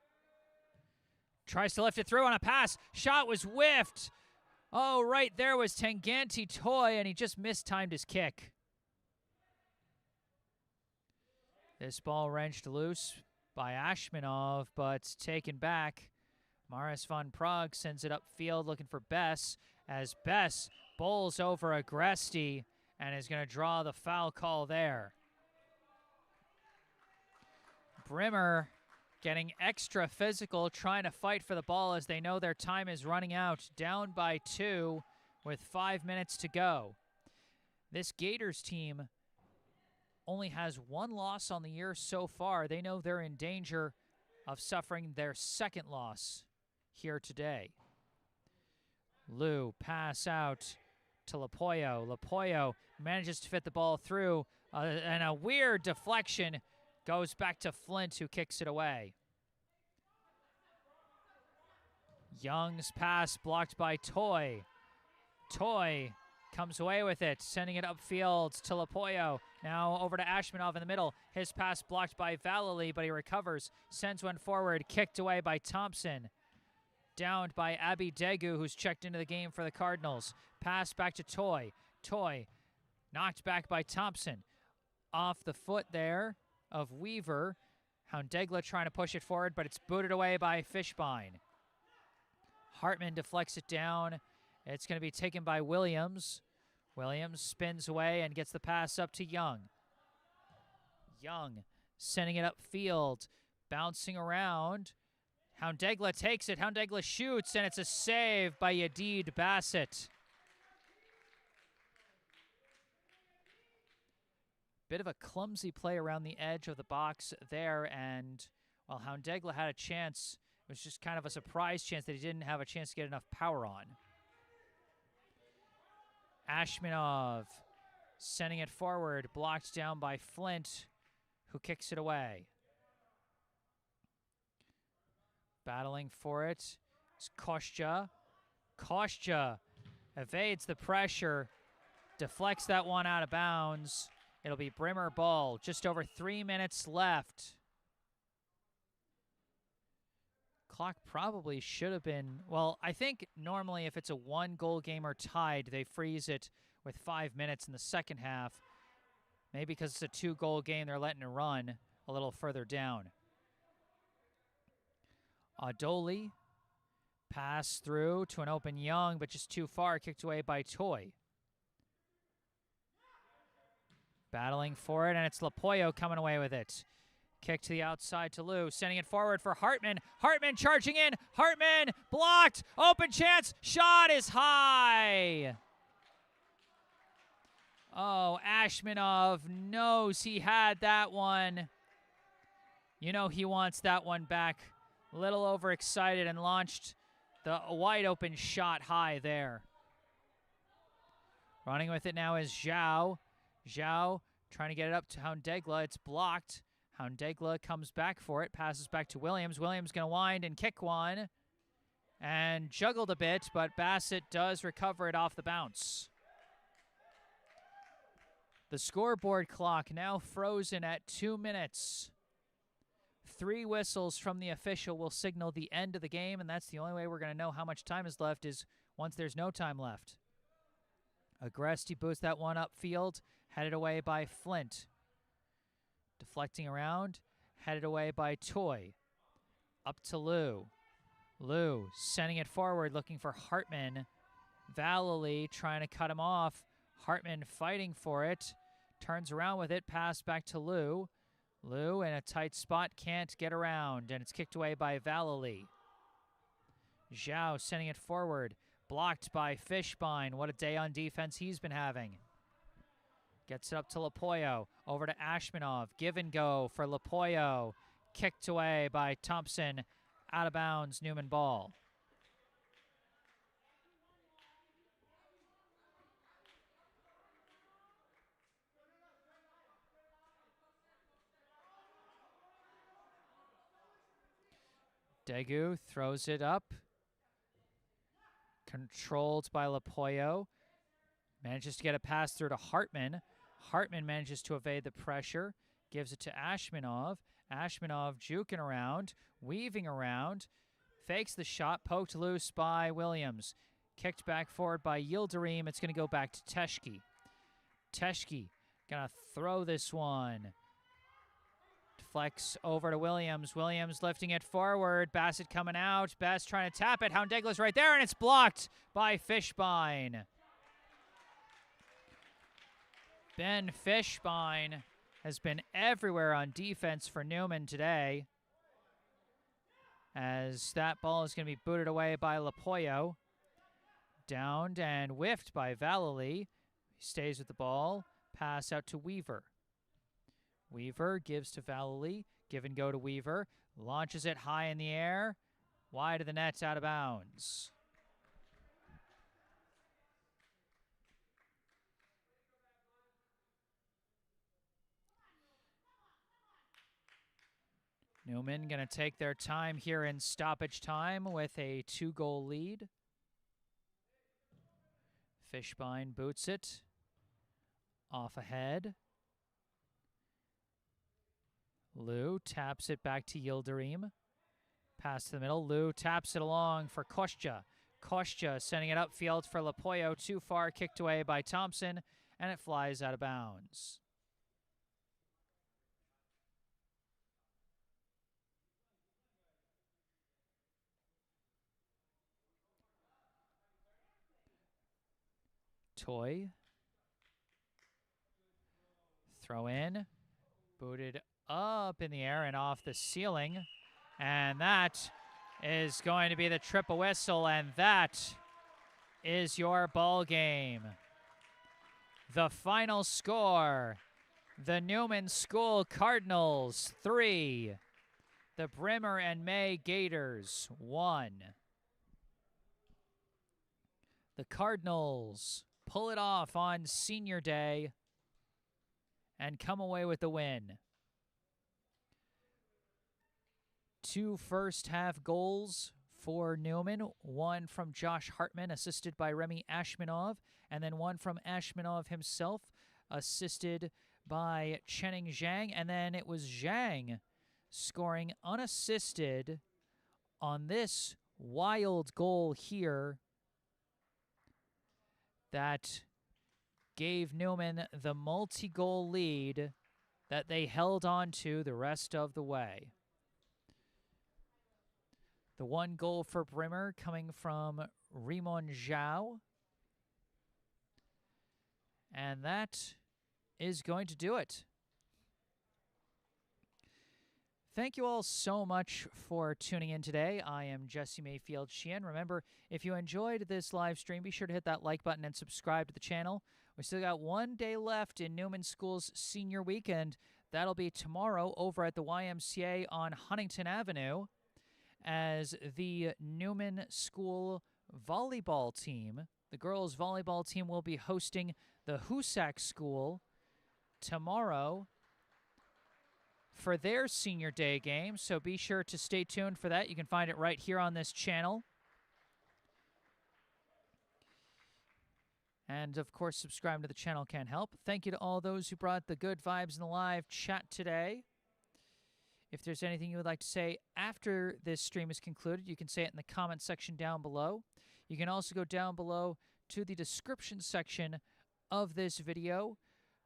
Speaker 1: Tries to lift it through on a pass. Shot was whiffed. Oh, right there was Tanganti Toy, and he just mistimed his kick. This ball wrenched loose by Ashmanov, but taken back Maris von Prague sends it upfield looking for Bess, as Bess bowls over Agresti and is going to draw the foul call there. Brimmer getting extra physical, trying to fight for the ball as they know their time is running out, down by 2 with 5 minutes to go. This Gators team only has 1 loss on the year so far. They know they're in danger of suffering their 2nd loss here today. Lou, pass out to Lapoyo. Lapoyo manages to fit the ball through, and a weird deflection goes back to Flint, who kicks it away. Young's pass blocked by Toy. Toy comes away with it, sending it upfield to Lapoyo. Now over to Ashmanov in the middle. His pass blocked by Vallely, but he recovers. Sends one forward, kicked away by Thompson. Downed by Abby Degu, who's checked into the game for the Cardinals. Pass back to Toy. Toy knocked back by Thompson. Off the foot there of Weaver. Houndegla trying to push it forward, but it's booted away by Fishbein. Hartman deflects it down. It's going to be taken by Williams. Williams spins away and gets the pass up to Young. Young sending it upfield, bouncing around. Houndegla takes it. Houndegla shoots, and it's a save by Yadid Bassett. Bit of a clumsy play around the edge of the box there, and while Houndegla had a chance, it was just kind of a surprise chance that he didn't have a chance to get enough power on. Ashmanov sending it forward, blocked down by Flint, who kicks it away. Battling for it is Kostya. Kostya evades the pressure, deflects that one out of bounds. It'll be Brimmer ball. Just over 3 minutes left. Clock probably should have been, well, I think normally if it's a 1-goal game or tied, they freeze it with 5 minutes in the second half. Maybe because it's a 2-goal game, they're letting it run a little further down. Adoli, pass through to an open Young, but just too far, kicked away by Toy. Battling for it, and it's Lapoyo coming away with it. Kick to the outside to Lou, sending it forward for Hartman. Hartman charging in. Hartman blocked. Open chance. Shot is high. Oh, Ashmanov knows he had that one. You know he wants that one back. A little overexcited and launched the wide open shot high there. Running with it now is Zhao. Zhao trying to get it up to Houndegla. It's blocked. Houndegla comes back for it, passes back to Williams. Williams going to wind and kick one. And juggled a bit, but Bassett does recover it off the bounce. The scoreboard clock now frozen at 2 minutes. 3 whistles from the official will signal the end of the game, and that's the only way we're going to know how much time is left is once there's no time left. Agresti boosts that one upfield, headed away by Flint. Deflecting around, headed away by Toy. Up to Lou. Lou sending it forward, looking for Hartman. Vallely trying to cut him off. Hartman fighting for it. Turns around with it, pass back to Lou. Lou in a tight spot, can't get around, and it's kicked away by Vallely. Zhao sending it forward, blocked by Fishbein. What a day on defense he's been having. Gets it up to Lapoyo, over to Ashmanov. Give and go for Lapoyo. Kicked away by Thompson. Out of bounds, Newman ball. Degu throws it up. Controlled by Lapoyo. Manages to get a pass through to Hartman. Hartman manages to evade the pressure. Gives it to Ashmanov. Ashmanov juking around. Weaving around. Fakes the shot. Poked loose by Williams. Kicked back forward by Yildirim. It's going to go back to Teschke. Teschke going to throw this one. Deflects over to Williams. Williams lifting it forward. Bassett coming out. Best trying to tap it. Houndegla's right there, and it's blocked by Fishbein. Ben Fishbein has been everywhere on defense for Newman today, as that ball is going to be booted away by Lapoyo. Downed and whiffed by Vallely. He stays with the ball. Pass out to Weaver. Weaver gives to Vallely. Give and go to Weaver. Launches it high in the air. Wide of the net, out of bounds. Newman going to take their time here in stoppage time with a 2-goal lead. Fishbein boots it. Off ahead. Lou taps it back to Yildirim. Pass to the middle. Lou taps it along for Kostya. Kostya sending it upfield for Lapoyo. Too far, kicked away by Thompson, and it flies out of bounds. Toy. Throw in. Booted up in the air and off the ceiling. And that is going to be the triple whistle, and that is your ball game. The final score, the Newman School Cardinals 3, the Brimmer and May Gators 1. The Cardinals pull it off on senior day and come away with the win. 2 first-half goals for Newman. One from Josh Hartman, assisted by Remy Ashmanov, and then one from Ashmanov himself, assisted by Chening Zhang. And then it was Zhang scoring unassisted on this wild goal here that gave Newman the multi-goal lead that they held on to the rest of the way. The 1 goal for Brimmer coming from Rimon Zhao. And that is going to do it. Thank you all so much for tuning in today. I am Jesse Mayfield-Sheehan. Remember, if you enjoyed this live stream, be sure to hit that like button and subscribe to the channel. We still got 1 day left in Newman School's senior weekend. That'll be tomorrow over at the YMCA on Huntington Avenue, as the Newman School volleyball team, the girls volleyball team, will be hosting the Hoosac School tomorrow for their senior day game. So be sure to stay tuned for that. You can find it right here on this channel. And, of course, subscribing to the channel can help. Thank you to all those who brought the good vibes in the live chat today. If there's anything you would like to say after this stream is concluded, you can say it in the comment section down below. You can also go down below to the description section of this video,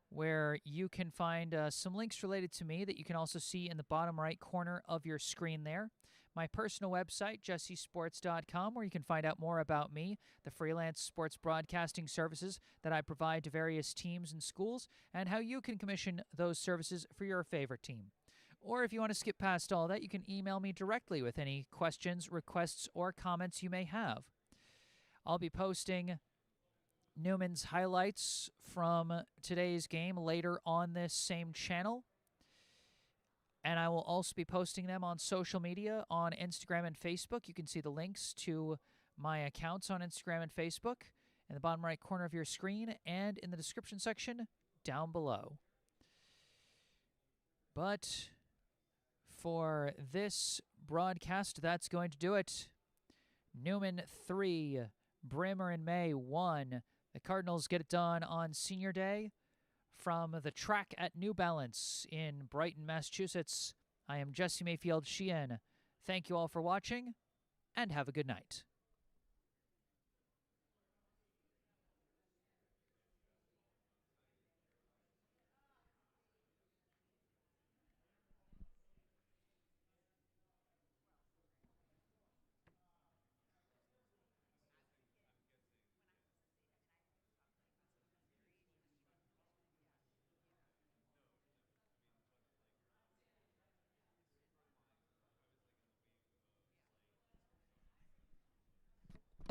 Speaker 1: where you can find some links related to me that you can also see in the bottom right corner of your screen there. My personal website, jessesports.com, where you can find out more about me, the freelance sports broadcasting services that I provide to various teams and schools, and how you can commission those services for your favorite team. Or if you want to skip past all that, you can email me directly with any questions, requests, or comments you may have. I'll be posting Newman's highlights from today's game later on this same channel. And I will also be posting them on social media, on Instagram and Facebook. You can see the links to my accounts on Instagram and Facebook in the bottom right corner of your screen and in the description section down below. But for this broadcast, that's going to do it. Newman 3, Brimmer and May 1. The Cardinals get it done on senior day from the track at New Balance in Brighton, Massachusetts. I am Jesse Mayfield-Sheehan. Thank you all for watching, and have a good night.